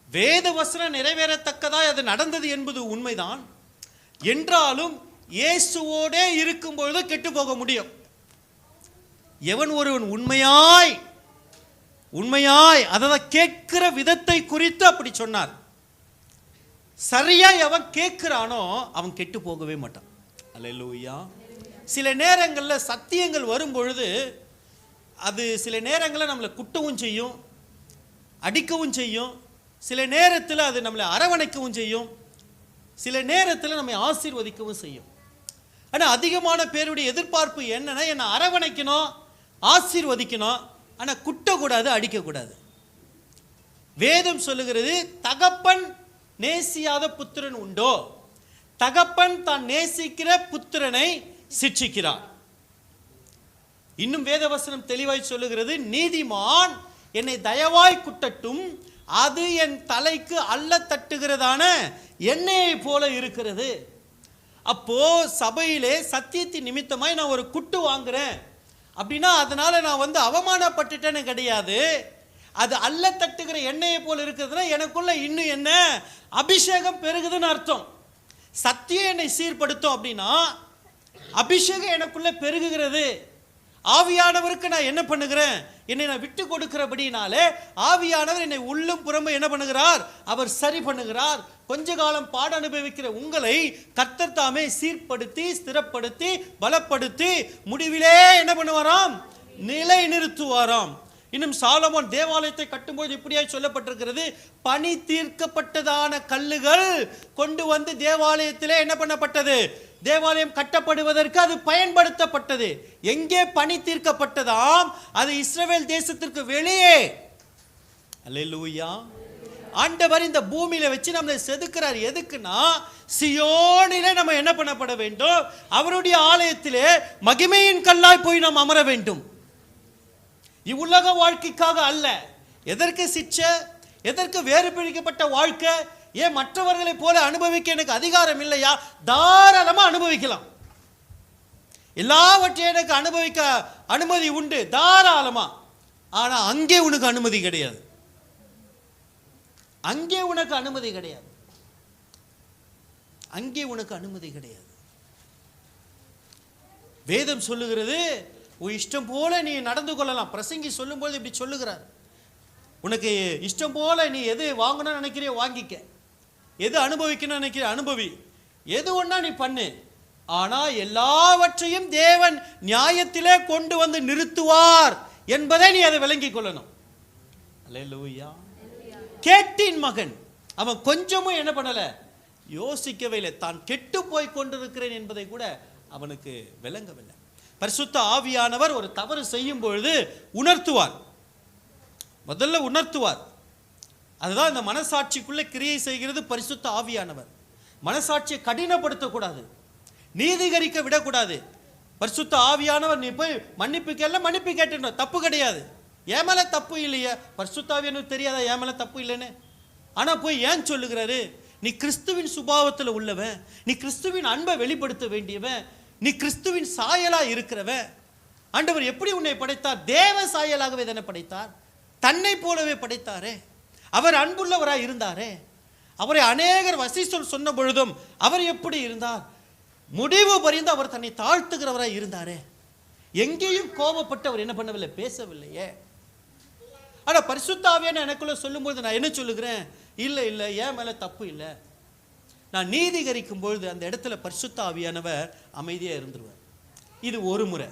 வேத வசனம் நிறைவேறத்தக்கதாய் அது நடந்தது என்பது உண்மைதான். என்றாலும் இயேசுவோடே இருக்கும் பொழுது கெட்டு போக முடியும். எவன் ஒருவன் உண்மையாய் அதை கேட்கிற விதத்தை குறித்து அப்படி சொன்னார். சரியா எவன் கேட்கிறானோ அவன் கெட்டு போகவே மாட்டான். அல்லேலூயா. சில நேரங்களில் சத்தியங்கள் வரும் பொழுது அது சில நேரங்களில் நம்மளை குட்டவும் செய்யும், அடிக்கவும் செய்யும். சில நேரத்தில் அது நம்மளை அரவணைக்கவும் செய்யும், சில நேரத்தில் நம்மை ஆசீர்வதிக்கவும் செய்யும். ஆனால் அதிகமான பேருடைய எதிர்பார்ப்பு என்னன்னா, என்னை அரவணைக்கணும், ஆசீர்வதிக்கணும், ஆனால் குட்டக்கூடாது, அடிக்கக்கூடாது. வேதம் சொல்லுகிறது, தகப்பன் நேசியாத புத்திரன் உண்டோ? தகப்பன் தான் நேசிக்கிற புத்திரனை சிட்சிக்கிறார். இன்னும் வேதவசனம் தெளிவாய் சொல்லுகிறது, நீதிமான் என்னை தயவாய் குட்டட்டும், அது என் தலைக்கு அல்ல தட்டுகிறதான எண்ணெயை போல இருக்கிறது. அப்போ சபையிலே சத்தியத்தின் நிமித்தமாய் நான் ஒரு குட்டு வாங்குறேன் அப்படின்னா அதனால நான் அவமானப்பட்டுட்டேன்னு கிடையாது. அது அல்ல தட்டுகிற எண்ணெயை போல இருக்கிறதுனா எனக்குள்ள இன்னும் என்ன அபிஷேகம் பெருகுதுன்னு அர்த்தம். சத்தியம் என்னை சீர்படுத்தும் அப்படின்னா அபிஷேகம் எனக்குள்ள பெருகுகிறது. ஆவியானவருக்கு நான் என்ன பண்ணுகிறேன், என்னை நான் விட்டு கொடுக்கிறபடினாலே ஆவியானவர் என்னை உள்ளும் புறம்பு என்ன பண்ணுகிறார், அவர் சரி பண்ணுகிறார். கொஞ்ச காலம் பாட அனுபவிக்கிற உங்களை கர்த்தர் தாமே சீர்படுத்தி ஸ்திரப்படுத்தி பலப்படுத்தி முடிவிலே என்ன பண்ணுவாராம், நிலை நிறுத்துவாராம். இன்னும் சாலமோன் தேவாலயத்தை கட்டும்போது இப்படியாய் சொல்லப்பட்டிருக்கிறது, பனி தீர்க்கப்பட்டதான கல்லுகள் கொண்டு வந்து தேவாலயத்திலே என்ன பண்ணப்பட்டது, தேவாலயம் கட்டப்படுவதற்கு அது பயன்படுத்தப்பட்டது. எங்கே பனி தீர்க்கப்பட்டதாம், அது இஸ்ரவேல் தேசத்திற்கு வெளியே. அல்லேலூயா. ஆண்டவர் இந்த பூமியில வச்சு நம்மளை செதுக்கிறார். எதுக்குன்னா சியோனிலே நம்ம என்ன பண்ணப்பட வேண்டும், அவருடைய ஆலயத்திலே மகிமையின் கல்லாய் போய் நாம் அமர வேண்டும். இவ்வுலக வாழ்க்கைக்காக அல்ல. எதற்கு சிட்சை, எதற்கு வேறு பிரிக்கப்பட்ட வாழ்க்கை, ஏன் மற்றவர்களை போல அனுபவிக்க எனக்கு அதிகாரம் இல்லையா? தாராளமா அனுபவிக்கலாம். எல்லாவற்றையும் எனக்கு அனுபவிக்க அனுமதி உண்டு, தாராளமா. ஆனா அங்கே உனக்கு அனுமதி கிடையாது. அங்கே உனக்கு அனுமதி கிடையாது. அங்கே உனக்கு அனுமதி கிடையாது. வேதம் சொல்லுகிறது, உன் இஷ்டம் போல நீ நடந்து கொள்ளலாம். பிரசங்கி சொல்லும்போது இப்படி சொல்லுகிறார், உனக்கு இஷ்டம் போல நீ எது வாங்கணும்னு நினைக்கிறியோ வாங்கிக்க, எது அனுபவிக்கணும்னு நினைக்கிற அனுபவி, எது ஒண்ணா நீ பண்ணு. ஆனா எல்லாவற்றையும் தேவன் நியாயத்திலே கொண்டு வந்து நிறுத்துவார் என்பதை நீ அதை விளங்கிக் கொள்ளணும். அல்லேலூயா. கேட்டின் மகன் அவன் கொஞ்சமும் என்ன பண்ணல, யோசிக்கவே இல்லை. தான் கெட்டு போய் கொண்டிருக்கிறேன் என்பதை கூட அவனுக்கு விளங்கவில்லை. பரிசுத்த ஆவியானவர் ஒரு தவறு செய்யும் பொழுது உணர்த்துவார், முதல்ல உணர்த்துவார். அதுதான் இந்த மனசாட்சிக்குள்ளே கிரியை செய்கிறது பரிசுத்த ஆவியானவர். மனசாட்சியை கடினப்படுத்தக்கூடாது, நீதிகரிக்க விடக்கூடாது. பரிசுத்த ஆவியானவர் நீ போய் மன்னிப்பு கேட்கல, மன்னிப்பு கேட்டு தப்பு கிடையாது, என் மேல தப்பு இல்லையே. பரிசுத்த ஆவியானவர் தெரியாதா என் மேல தப்பு இல்லைன்னு? ஆனா போய் ஏன் சொல்லுகிறாரு, நீ கிறிஸ்துவின் சுபாவத்தில் உள்ளவன், நீ கிறிஸ்துவின் அன்பை வெளிப்படுத்த வேண்டியவன், நீ கிறிஸ்துவின் சாயலா இருக்கிறவன். ஆண்டவர் எப்படி உன்னை படைத்தார்? தேவ சாயலாகவே தானே படைத்தார், தன்னை போலவே படைத்தாரே. அவர் அன்புள்ளவராய் இருந்தாரே. அவரை அநேகர் வசிசொல் சொன்ன பொழுதும் அவர் எப்படி இருந்தார்? முடிவு பரிந்து அவர் தன்னை தாழ்த்துகிறவராய் இருந்தாரே. எங்கேயும் கோபப்பட்டு அவர் என்ன பண்ணவில்லை, பேசவில்லையே. ஆனா பரிசுத்த ஆவியான எனக்குள்ள சொல்லும்போது நான் என்ன சொல்லுகிறேன், இல்லை இல்லை என் மேல தப்பு இல்லை. நான் நீதிகரிக்கும் பொழுது அந்த இடத்துல பரிசுத்த ஆவியானவர் அமைதியா இருந்துருவார். இது ஒரு முறை.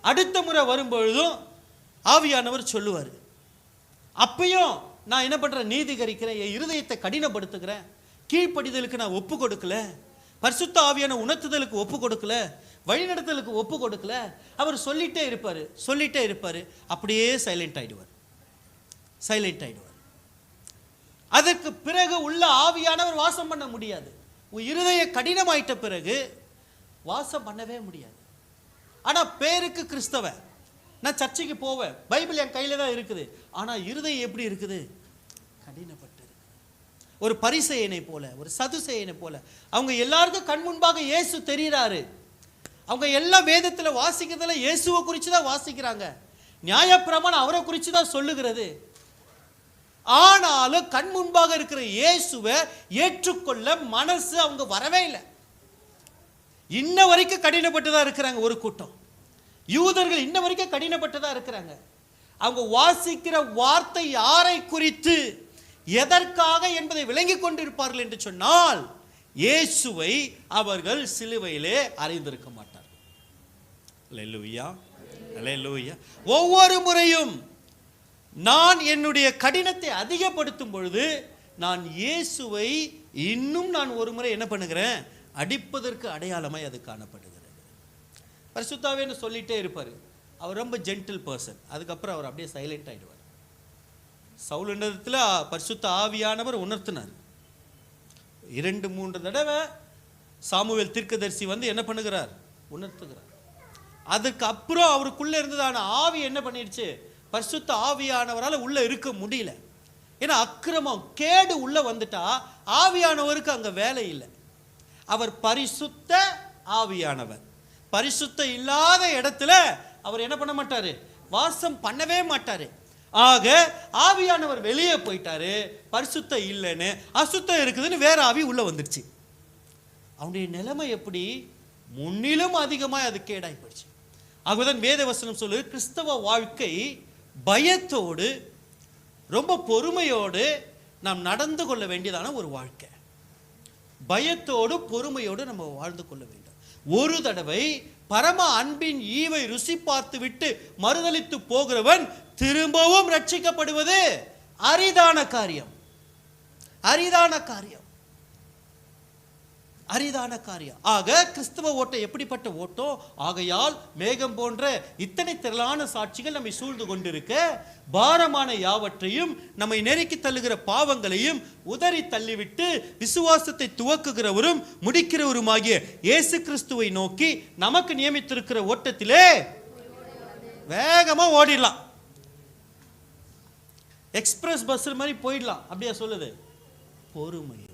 அடுத்த முறை வரும்பொழுதும் ஆவியானவர் சொல்லுவார். அப்பயும் நான் என்ன பண்றேன், நீதிகரிக்கிறேன், என் இருதயத்தை கடினப்படுத்துகிறேன், கீழ்ப்படிதலுக்கு நான் ஒப்பு கொடுக்கல, பரிசுத்த ஆவியான உணர்த்துதலுக்கு ஒப்பு கொடுக்கல, வழிநடத்தலுக்கு ஒப்பு கொடுக்கல. அவர் சொல்லிட்டே இருப்பாரு. அப்படியே சைலண்ட் ஆயிடுவார். அதற்கு பிறகு உள்ள ஆவியானவர் வாசம் பண்ண முடியாது. உன் இருதய கடினமாயிட்ட பிறகு வாசம் பண்ணவே முடியாது. ஆனா பேருக்கு கிறிஸ்தவ, நான் சர்ச்சைக்கு போவேன், பைபிள் என் கையில தான் இருக்குது, ஆனா இருதயம் எப்படி இருக்குது, கடினப்பட்டு இருக்கு. ஒரு பரிசேயனை போல, ஒரு சதுசேயனை போல. அவங்க எல்லாருக்கும் கண் முன்பாக இயேசு தெரிகிறாரு. அவங்க எல்லாம் வேதத்துல வாசிக்கிறதுல இயேசுவை குறித்து தான் வாசிக்கிறாங்க, நியாயப்பிரமாணம் அவரை குறித்து தான் சொல்லுகிறது. ஆனாலும் கண் முன்பாக இருக்கிற இயேசுவை ஏற்றுக்கொள்ள மனசு அவங்க வரவே இல்லை. இன்ன வரைக்கும் கடினப்பட்டுதான் இருக்கிறாங்க. ஒரு கூட்டம் யூதர்கள் இன்ன வரைக்கும் கடினப்பட்டுதான் இருக்கிறாங்க. அவங்க வாசிக்கிற வார்த்தை யாரை குறித்து எதற்காக என்பதை விளங்கிக் கொண்டிருப்பார்கள் என்று சொன்னால் இயேசுவை அவர்கள் சிலுவையிலே அறிந்திருக்க மாட்டார்கள். அல்லேலூயா, அல்லேலூயா. ஒவ்வொரு முறையும் நான் என்னுடைய கடினத்தை அதிகப்படுத்தும் பொழுது நான் இயேசுவை இன்னும் நான் ஒரு முறை என்ன பண்ணுகிறேன், அடிப்பதற்கு அடையாளமாய் அது காணப்படுகிறது. பரிசுத்தாவேன்னு சொல்லிட்டே இருப்பார். அவர் ரொம்ப ஜென்டில் பர்சன். அதுக்கப்புறம் அவர் அப்படியே சைலண்ட் ஆயிடுவார். சவுலிடத்தில் பரிசுத்த ஆவியானவர் உணர்த்தினார். 2-3 தடவை சாமுவேல் தீர்க்கதரிசி வந்து என்ன பண்ணுகிறார், உணர்த்துகிறார். அதுக்கு அப்புறம் அவருக்குள்ள இருந்ததான ஆவி என்ன பண்ணிடுச்சு, பரிசுத்த ஆவியானவரால் உள்ள இருக்க முடியல. ஏன்னா அக்கிரமம் கேடு உள்ள வந்துட்டா ஆவியானவருக்கு அங்க வேலை இல்லை. அவர் பரிசுத்த ஆவியானவர். பரிசுத்த இல்லாத இடத்துல அவர் என்ன பண்ண மாட்டாரு, வாசம் பண்ணவே மாட்டாரு. ஆக ஆவியானவர் வெளியே போயிட்டாரு, பரிசுத்த இல்லைன்னு அசுத்தம் இருக்குதுன்னு வேற ஆவி உள்ள வந்துருச்சு. அவனுடைய நிலைமை எப்படி, முன்னிலும் அதிகமாக அது கேடாய் போயிடுச்சு. ஆகவேதான் வேத வசனம் சொல்லு, கிறிஸ்தவ வாழ்க்கை பயத்தோடு ரொம்ப பொறுமையோடு நாம் நடந்து கொள்ள வேண்டியதான ஒரு வாழ்க்கை. பயத்தோடு பொறுமையோடு நம்ம வாழ்ந்து கொள்ள வேண்டும். ஒரு தடவை பரம அன்பின் ஈவை ருசி பார்த்து விட்டு மறுதலித்து போகிறவன் திரும்பவும் ரட்சிக்கப்படுவது அரிதான காரியம். அரிதான காரியம், அரிதான காரியம். ஆக கிறிஸ்தவ ஓட்டம் எப்படிப்பட்ட ஓட்டம்? ஆகையால் மேகம் போன்ற இத்தனை திரளான சாட்சிகள் நம்மை சூழ்ந்து கொண்டிருக்க, பாரமான யாவற்றையும் நம்மை நெருக்கி தள்ளுகிற பாவங்களையும் உதறி தள்ளிவிட்டு விசுவாசத்தை துவக்குகிறவரும் முடிக்கிறவருமாகிய இயேசு கிறிஸ்துவை நோக்கி நமக்கு நியமித்திருக்கிற ஓட்டத்திலே வேகமா ஓடிடலாம். எக்ஸ்பிரஸ் பஸ் மாதிரி போயிடலாம். அப்படியா சொல்லுது? பொறுமையோடு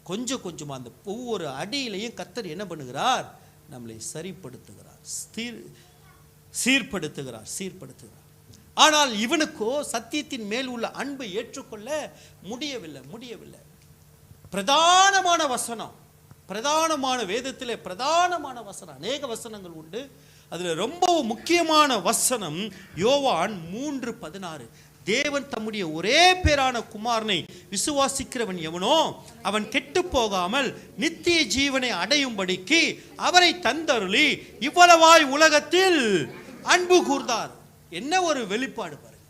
கொஞ்சம் கொஞ்சமா அந்த ஒவ்வொரு அடியிலையும் கர்த்தர் என்ன பண்ணுகிறார்? நம்மளை சரிப்படுத்துகிறார், சீர்படுத்துகிறார். ஆனால் இவனுக்கோ சத்தியத்தின் மேல் உள்ள அன்பை ஏற்றுக்கொள்ள முடியவில்லை. பிரதானமான வசனம், பிரதானமான வேதத்திலே பிரதானமான வசனம், அநேக வசனங்கள் உண்டு. அதுல ரொம்ப முக்கியமான வசனம் யோவான் 3:16. தேவன் தம்முடைய ஒரே பேரான குமாரனை விசுவாசிக்கிறவன் எவனோ அவன் கெட்டு போகாமல் நித்திய ஜீவனை அடையும்படிக்கு அவரை தந்தருளி இவ்வளவாய் உலகத்தில் அன்பு கூர்ந்தார். என்ன ஒரு வெளிப்பாடு பாருங்க!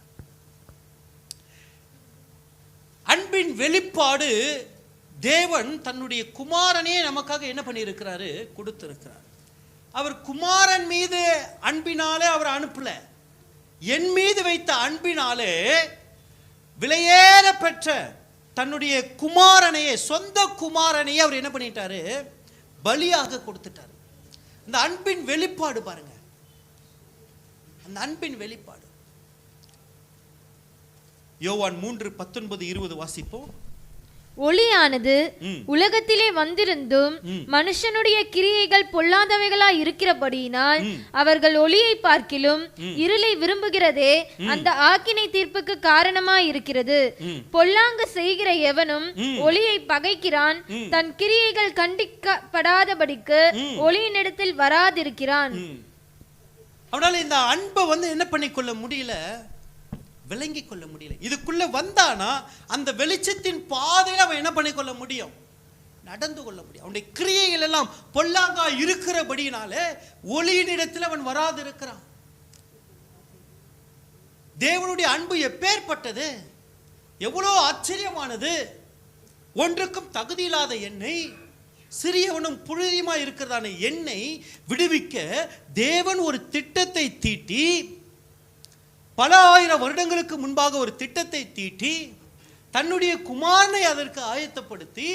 அன்பின் வெளிப்பாடு. தேவன் தன்னுடைய குமாரனே நமக்காக என்ன பண்ணியிருக்கிறாரு? கொடுத்திருக்கிறார். அவர் குமாரன் மீது அன்பினாலே அவர் அனுப்பல, என் மீது வைத்த அன்பினாலே விலையேற பெற்ற தன்னுடைய குமாரனையே, சொந்த குமாரனையே அவர் என்ன பண்ணிட்டாரு? பலியாக கொடுத்துட்டார். இந்த அன்பின் வெளிப்பாடு பாருங்க, அந்த அன்பின் வெளிப்பாடு. யோவான் 3:19-20 வாசிப்போம்.
ஒளியானது உலகத்திலே வந்திருந்தும் மனுஷனுடைய கிரியைகள் பொல்லாதவைகளா இருக்கிறபடியினால் அவர்கள் ஒளியை பார்க்கிலும் இருளை விரும்புகிறதே அந்த ஆக்கினை தீர்ப்புக்கு காரணமாய் இருக்கிறது. பொல்லாங்கு செய்கிற எவனும் ஒளியை பகைக்கிறான், தன் கிரியைகள் கண்டிக்கப்படாதபடிக்கு ஒளியினிடத்தில் வராதிருக்கிறான்.
அவனால இந்த அன்பை என்ன பண்ணிக்கொள்ள முடியல, விளங்கி கொள்ள முடியல. இதுக்குள்ள வந்தானா அந்த வெளிச்சத்தின் பாதையில் அவன் என்ன பண்ணிக்கொள்ள முடியும்? நடந்து கொள்ள முடியும். அவனுடைய கிரியைகள் எல்லாம் பொல்லாங்கா இருக்கிறபடினாலே ஒளியினிடத்தில் அவன் வராது இருக்கிறான். தேவனுடைய அன்பு எப்பேற்பட்டது, எவ்வளோ ஆச்சரியமானது! ஒன்றுக்கும் தகுதியில்லாத என்னை, சிறியவனும் புழுதியுமா இருக்கிறதான என்னை விடுவிக்க தேவன் ஒரு திட்டத்தை தீட்டி, பல ஆயிரம் வருடங்களுக்கு முன்பாக ஒரு திட்டத்தை தீட்டி தன்னுடைய குமாரனை அதற்கு ஆயத்தப்படுத்தி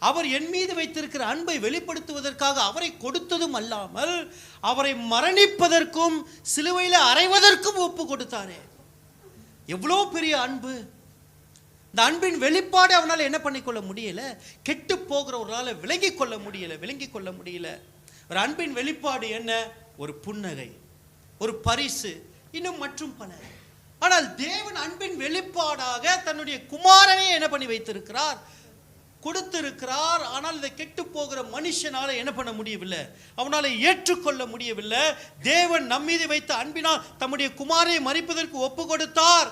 அவர் என் மீது வைத்திருக்கிற அன்பை வெளிப்படுத்துவதற்காக அவரை கொடுத்ததும் அல்லாமல் அவரை மரணிப்பதற்கும் சிலுவையில் அறைவதற்கும் ஒப்பு கொடுத்தாரே. எவ்வளோ பெரிய அன்பு! இந்த அன்பின் வெளிப்பாடு அவனால் என்ன பண்ணிக்கொள்ள முடியல, கெட்டு போகிறவர்களால் விளங்கி கொள்ள முடியல. ஒரு அன்பின் வெளிப்பாடு என்ன? ஒரு புன்னகை, ஒரு பரிசு, இன்னும் மற்றும் பல. ஆனால் தேவன் அன்பின் வெளிப்பாடாக தன்னுடைய குமாரனை என்ன பண்ணி வைத்திருக்கிறார்? கொடுத்திருக்கிறார். ஆனால் இதை கெட்டு போகிற மனுஷனால என்ன பண்ண முடியவில்லை, அவனால ஏற்றுக்கொள்ள முடியவில்லை. தேவன் நம்மீது வைத்த அன்பினால் தம்முடைய குமாரனை மரிப்பதற்கு ஒப்பு கொடுத்தார்.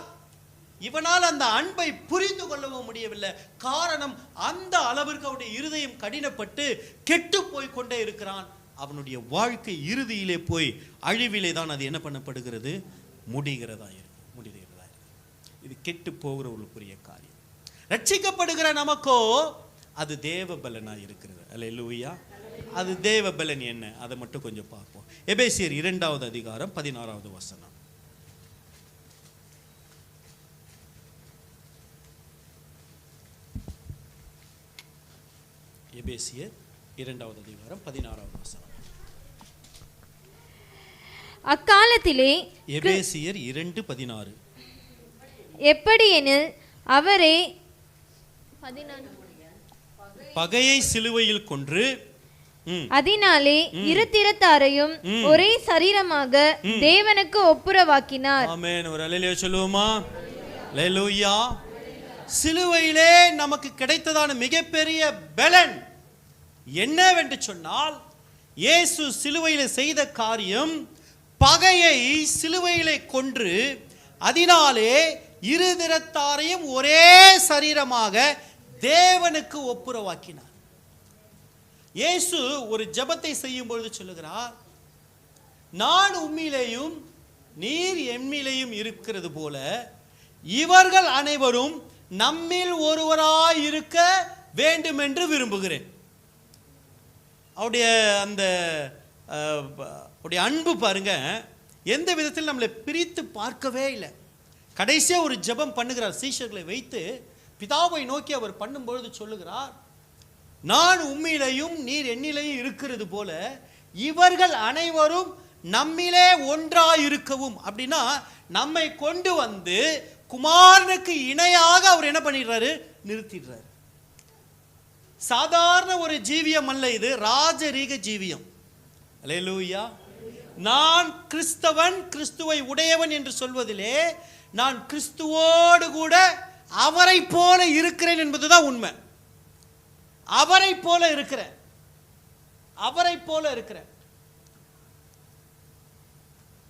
இவனால் அந்த அன்பை புரிந்து கொள்ளவும் முடியவில்லை. காரணம், அந்த அளவிற்கு அவனுடைய இருதயம் கடினப்பட்டு கெட்டு போய் கொண்டே இருக்கிறான். அவனுடைய வாழ்க்கை இறுதியிலே போய் அழிவிலே தான் அது என்ன பண்ணப்படுகிறது? முடிகிறதா இருக்கு. இது கெட்டு போகிறவர்களுக்குரிய காரியம். ரட்சிக்கப்படுகிற நமக்கோ அது தேவ பலனாக இருக்கிறது. அல்லேலூயா! அது தேவ பலன் என்ன, அதை மட்டும் கொஞ்சம் பார்ப்போம். எபேசியர் 2:16 எபேசியர் 2:16.
அக்காலத்திலே
எபேசியர் 2:16
எப்படியெனில் அவரே
பகையை சிலுவையில் கொன்று
அதனாலே இருதிறத்தாரையும் ஒரே சரீரமாக தேவனுக்கு ஒப்புரவாக்கினார்.
ஆமென். ஒரு அல்லேலூயா சொல்லுவோமா? அல்லேலூயா. சிலுவையிலே நமக்கு கிடைத்ததான மிகப்பெரிய பலன் என்னவென்று சொன்னால், இயேசு சிலுவையில் செய்த காரியம், பகையை சிலுவையிலே கொன்று அதனாலே இரு திறத்தாரையும் ஒரே சரீரமாக தேவனுக்கு ஒப்புரவாக்கினார். இயேசு ஒரு ஜெபத்தை செய்யும் பொழுது சொல்லுகிறார், நான் உம்மிலேயும் நீர் எம்மிலேயும் இருக்கிறது போல இவர்கள் அனைவரும் நம்மில் ஒருவராய் இருக்க வேண்டும் என்று விரும்புகிறேன். அவருடைய அந்த அன்பு பாருங்க, எந்த விதத்தில் நம்மளை பிரித்து பார்க்கவே இல்லை. கடைசியாக ஒரு ஜெபம் பண்ணுகிறார், சீஷர்களை வைத்து பிதாவை நோக்கி அவர் பண்ணும்பொழுது சொல்லுகிறார், நான் உம்மிலையும் நீர் என்னிலையும் இருக்கிறது போல இவர்கள் அனைவரும் நம்மிலே ஒன்றாயிருக்கவும். அப்படின்னா நம்மை கொண்டு வந்து குமாரனுக்கு இணையாக அவர் என்ன பண்ணிடுறாரு, நிறுத்திடுறாரு. சாதாரண ஒரு ஜீவியம் அல்ல இது, ராஜரீக ஜீவியம். அல்லேலூயா. நான் கிறிஸ்தவன், கிறிஸ்துவை உடையவன் என்று சொல்வதிலே நான் கிறிஸ்துவோடு கூட அவரை போல இருக்கிறேன் என்பதுதான் உண்மை. அவரை போல இருக்கிறேன், அவரை போல இருக்கிறேன்.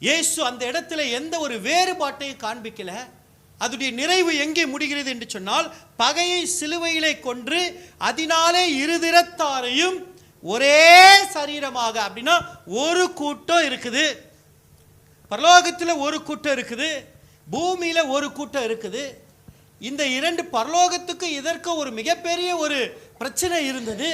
இயேசு அந்த இடத்துல எந்த ஒரு வேறுபாட்டையும் காண்பிக்கல. அதுடைய நிறைவு எங்கே முடிகிறது என்று சொன்னால், பகையை சிலுவையிலே கொன்று அதனாலே இருதிறத்தாரையும் ஒரே சரீரமாக. அப்படின்னா ஒரு கூட்டம் இருக்குது, பரலோகத்தில் ஒரு கூட்டம் இருக்குது, பூமியில ஒரு கூட்டம் இருக்குது. இந்த இரண்டு பரலோகத்துக்கு இதற்கு ஒரு மிகப்பெரிய ஒரு பிரச்சனை இருந்தது.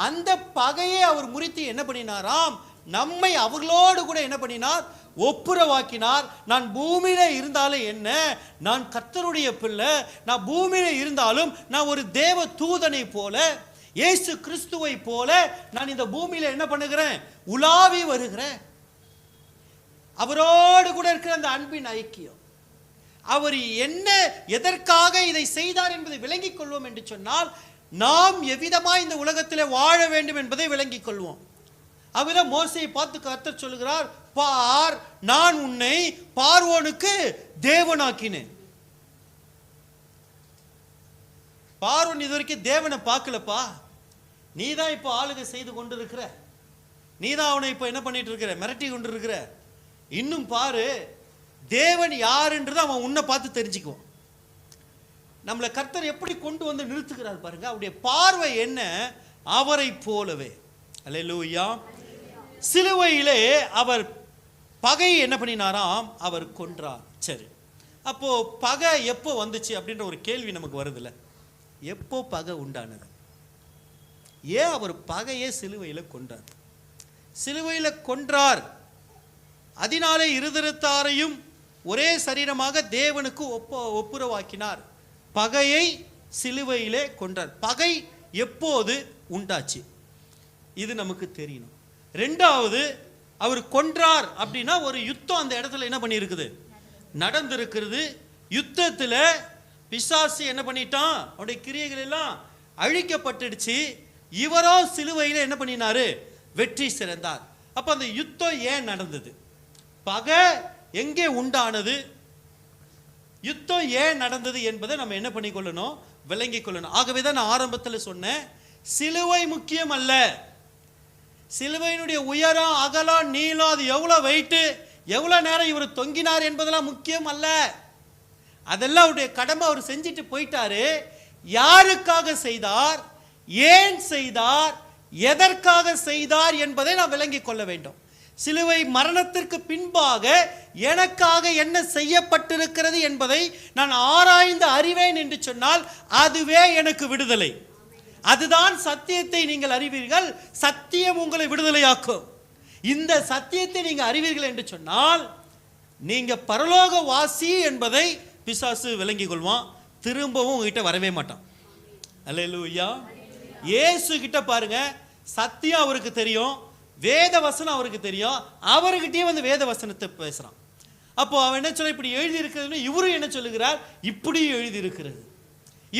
அந்த பகையை அவர் முறித்து என்ன பண்ணினாராம், நம்மை அவர்களோடு கூட என்ன பண்ணினார், ஒப்புரவாக்கினார். நான் பூமியில இருந்தாலும் என்ன, நான் கர்த்தருடைய பிள்ளை, நான் பூமியில இருந்தாலும் நான் ஒரு தேவ தூதனை போல, இயேசு கிறிஸ்துவை போல நான் இந்த பூமியில என்ன பண்ணுகிறேன், உலாவி வருகிறேன். அவரோடு கூட இருக்கிற அந்த அன்பின் ஐக்கியம், அவர் என்ன எதற்காக இதை செய்தார் என்பதை விளங்கிக் கொள்வோம் என்று சொன்னால், நாம் எவ்விதமாய் இந்த உலகத்தில் வாழ வேண்டும் என்பதை விளங்கிக் கொள்வோம். அவர்தான் மோசையை பார்த்து கர்த்தர் சொல்லுகிறார், பார், நான் உன்னை பார்வோனுக்கு தேவனாக்கினேன். பார்வோன் இதுவரைக்கும் தேவனை பார்க்கலப்பா, நீ தான் இப்போ ஆளுகை செய்து கொண்டு இருக்கிற, நீ தான் அவனை இப்போ என்ன பண்ணிட்டு இருக்கிற, மிரட்டி கொண்டு இருக்கிற. இன்னும் பாரு, தேவன் யாருன்றது அவன் உன்னை பார்த்து தெரிஞ்சுக்குவான். நம்மளை கர்த்தர் எப்படி கொண்டு வந்து நிறுத்துகிறார் பாருங்க, அவருடைய பார்வை என்ன, அவரை போலவே. அல்லேலூயா. சிலுவையிலே அவர் பகை என்ன பண்ணினாராம், அவர் கொன்றார். சரி, அப்போ பகை எப்போ வந்துச்சு அப்படின்ற ஒரு கேள்வி நமக்கு வருதுல்ல, எப்போ பகை உண்டானது, ஏன் அவர் பகையை சிலுவையில கொன்றார்? சிலுவையில கொன்றார், அதனாலே இருதிறத்தாரையும் ஒரே சரீரமாக தேவனுக்கு ஒப்புரவாக்கினார். பகையை சிலுவையிலே கொன்றார். பகை எப்போது உண்டாச்சு இது நமக்கு தெரியணும். ரெண்டாவது, அவர் கொன்றார் அப்படின்னா ஒரு யுத்தம் அந்த இடத்துல என்ன பண்ணியிருக்குது, நடந்திருக்கிறது. யுத்தத்தில் பிசாசு என்ன பண்ணிட்டான், அவருடைய கிரியைகள் எல்லாம் அழிக்கப்பட்டுடுச்சு. இவரோ சிலுவையில் என்ன பண்ணினாரு, வெற்றி சிறந்தார். அப்போ அந்த யுத்தம் ஏன் நடந்தது, பகை எங்கே உண்டானது, யுத்தம் ஏன் நடந்தது என்பதை நம்ம என்ன பண்ணிக்கொள்ளணும், விளங்கிக் கொள்ளணும். ஆகவே தான் நான் ஆரம்பத்தில் சொன்னேன், சிலுவை முக்கியம் அல்ல. சிலுவையினுடைய உயரம், அகலம், நீளம், அது எவ்வளோ வெயிட்டு, எவ்வளோ நேரம் இவர் தொங்கினார் என்பதெல்லாம் முக்கியம் அல்ல. அதெல்லாம் அவருடைய கடமை, அவர் செஞ்சுட்டு போயிட்டாரு. யாருக்காக செய்தார், ஏன் செய்தார், எதற்காக செய்தார் என்பதை நான் விளங்கிக் கொள்ள வேண்டும். சிலுவை மரணத்திற்கு பின்பாக எனக்காக என்ன செய்யப்பட்டிருக்கிறது என்பதை நான் ஆராய்ந்து அறிவேன் என்று சொன்னால் அதுவே எனக்கு விடுதலை. அதுதான் சத்தியத்தை நீங்கள் அறிவீர்கள், சத்தியம் உங்களை விடுதலையாக்கும். இந்த சத்தியத்தை நீங்க அறிவீர்கள் என்று சொன்னால் நீங்க பரலோக வாசி என்பதை பிசாசு விளங்கிக் கொள்வான், திரும்பவும் உங்ககிட்ட வரவே மாட்டான். அல்லேலூயா. இயேசு கிட்ட பாருங்க, சத்தியம் அவருக்கு தெரியும், வேத வசனம் அவருக்கு தெரியும், அவர்கிட்டயே வந்து வேத வசனத்தை பேசுறான். அப்போ அவன் என்ன சொல்ல, இப்படி எழுதி இருக்கிறது, இவரும் என்ன சொல்லுகிறார், இப்படி எழுதி இருக்கிறது,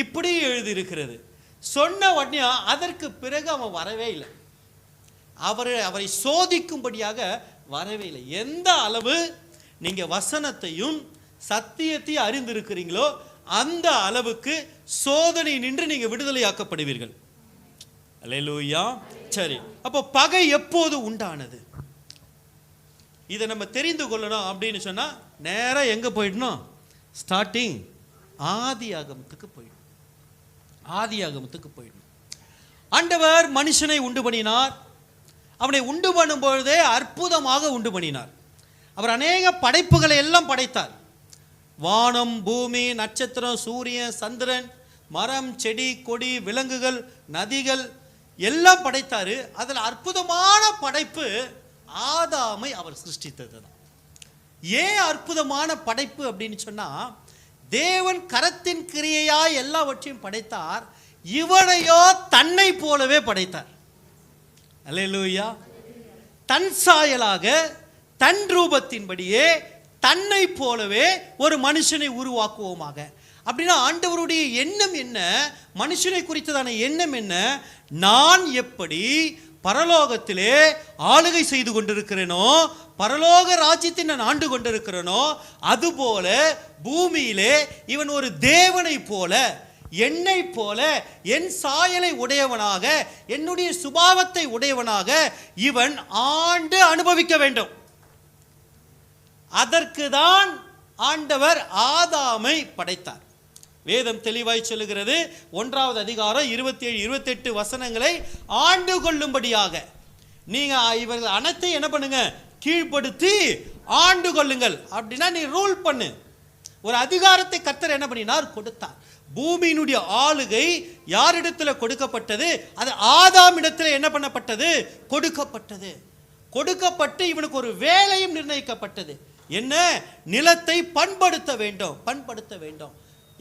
இப்படி எழுதி இருக்கிறது சொன்ன உடனே அதற்கு பிறகு அவன் வரவே இல்லை, அவரை சோதிக்கும்படியாக வரவே இல்லை. எந்த அளவு நீங்க வசனத்தையும் சத்தியத்தையும் அறிந்திருக்கிறீங்களோ அந்த அளவுக்கு சோதனை நின்று நீங்க விடுதலையாக்கப்படுவீர்கள். அல்லேலூயா. சரி, அப்போ பகை எப்போது உண்டானது? இதை நம்ம தெரிந்து கொள்ளணும் அப்படின்னு சொன்னா நேரா எங்க போயிடணும்? ஸ்டார்டிங் ஆதியாகமத்துக்கு போயிடணும். ஆதியாகமத்துக்கு போயிடணும். ஆண்டவர் மனுஷனை உண்டு பண்ணினார். அவனை உண்டு பண்ணும் பொழுதே அற்புதமாக உண்டு பண்ணினார். அவர் அநேக படைப்புகளை எல்லாம் படைத்தார். வானம், பூமி, நட்சத்திரம், சூரியன், சந்திரன், மரம், செடி, கொடி, விலங்குகள், நதிகள் எல்லாம் படைத்தாரு. அதில் அற்புதமான படைப்பு ஆதாமை அவர் சிருஷ்டித்தது தான். ஏன் அற்புதமான படைப்பு அப்படின்னு சொன்னா, தேவன் கரத்தின் கிரியையா எல்லாவற்றையும் படைத்தார். இவனையோ தன்னை போலவே படைத்தார். அல்லேலூயா. தன் சாயலாக தன் ரூபத்தின்படியே தன்னை போலவே ஒரு மனுஷனை உருவாக்குவோமாக. அப்படின்னா ஆண்டவருடைய எண்ணம் என்ன? மனுஷனை குறித்ததான எண்ணம் என்ன? நான் எப்படி பரலோகத்திலே ஆளுகை செய்து கொண்டிருக்கிறேனோ, பரலோக ராஜ்யத்தை நான் ஆண்டு கொண்டிருக்கிறேனோ, அதுபோல பூமியிலே இவன் ஒரு தேவனை போல, என்னை போல, என் சாயலை உடையவனாக, என்னுடைய சுபாவத்தை உடையவனாக இவன் ஆண்டு அனுபவிக்க வேண்டும். அதற்கு தான் ஆண்டவர் ஆதாமை படைத்தார். வேதம் தெளிவாய் சொல்லுகிறது. 1வது அதிகாரம் 27-28 வசனங்களை ஆண்டு கொள்ளும்படியாக நீங்க இவர்கள் அனைத்தையும் என்ன பண்ணுங்க? கீழ்ப்படுத்தி ஆண்டு கொள்ளுங்கள். அப்படின்னா நீ ரூல் பண்ணு. ஒரு அதிகாரத்தை கர்த்தர் என்ன பண்ணினார்? கொடுத்தார். பூமியினுடைய ஆளுகை யாரிடத்தில் கொடுக்கப்பட்டது? அது ஆதாம் இடத்துல என்ன பண்ணப்பட்டது? கொடுக்கப்பட்டது. கொடுக்கப்பட்டு இவனுக்கு ஒரு வேலையும் நிர்ணயிக்கப்பட்டது. என்ன? நிலத்தை பண்படுத்த வேண்டும். பண்படுத்த வேண்டும்.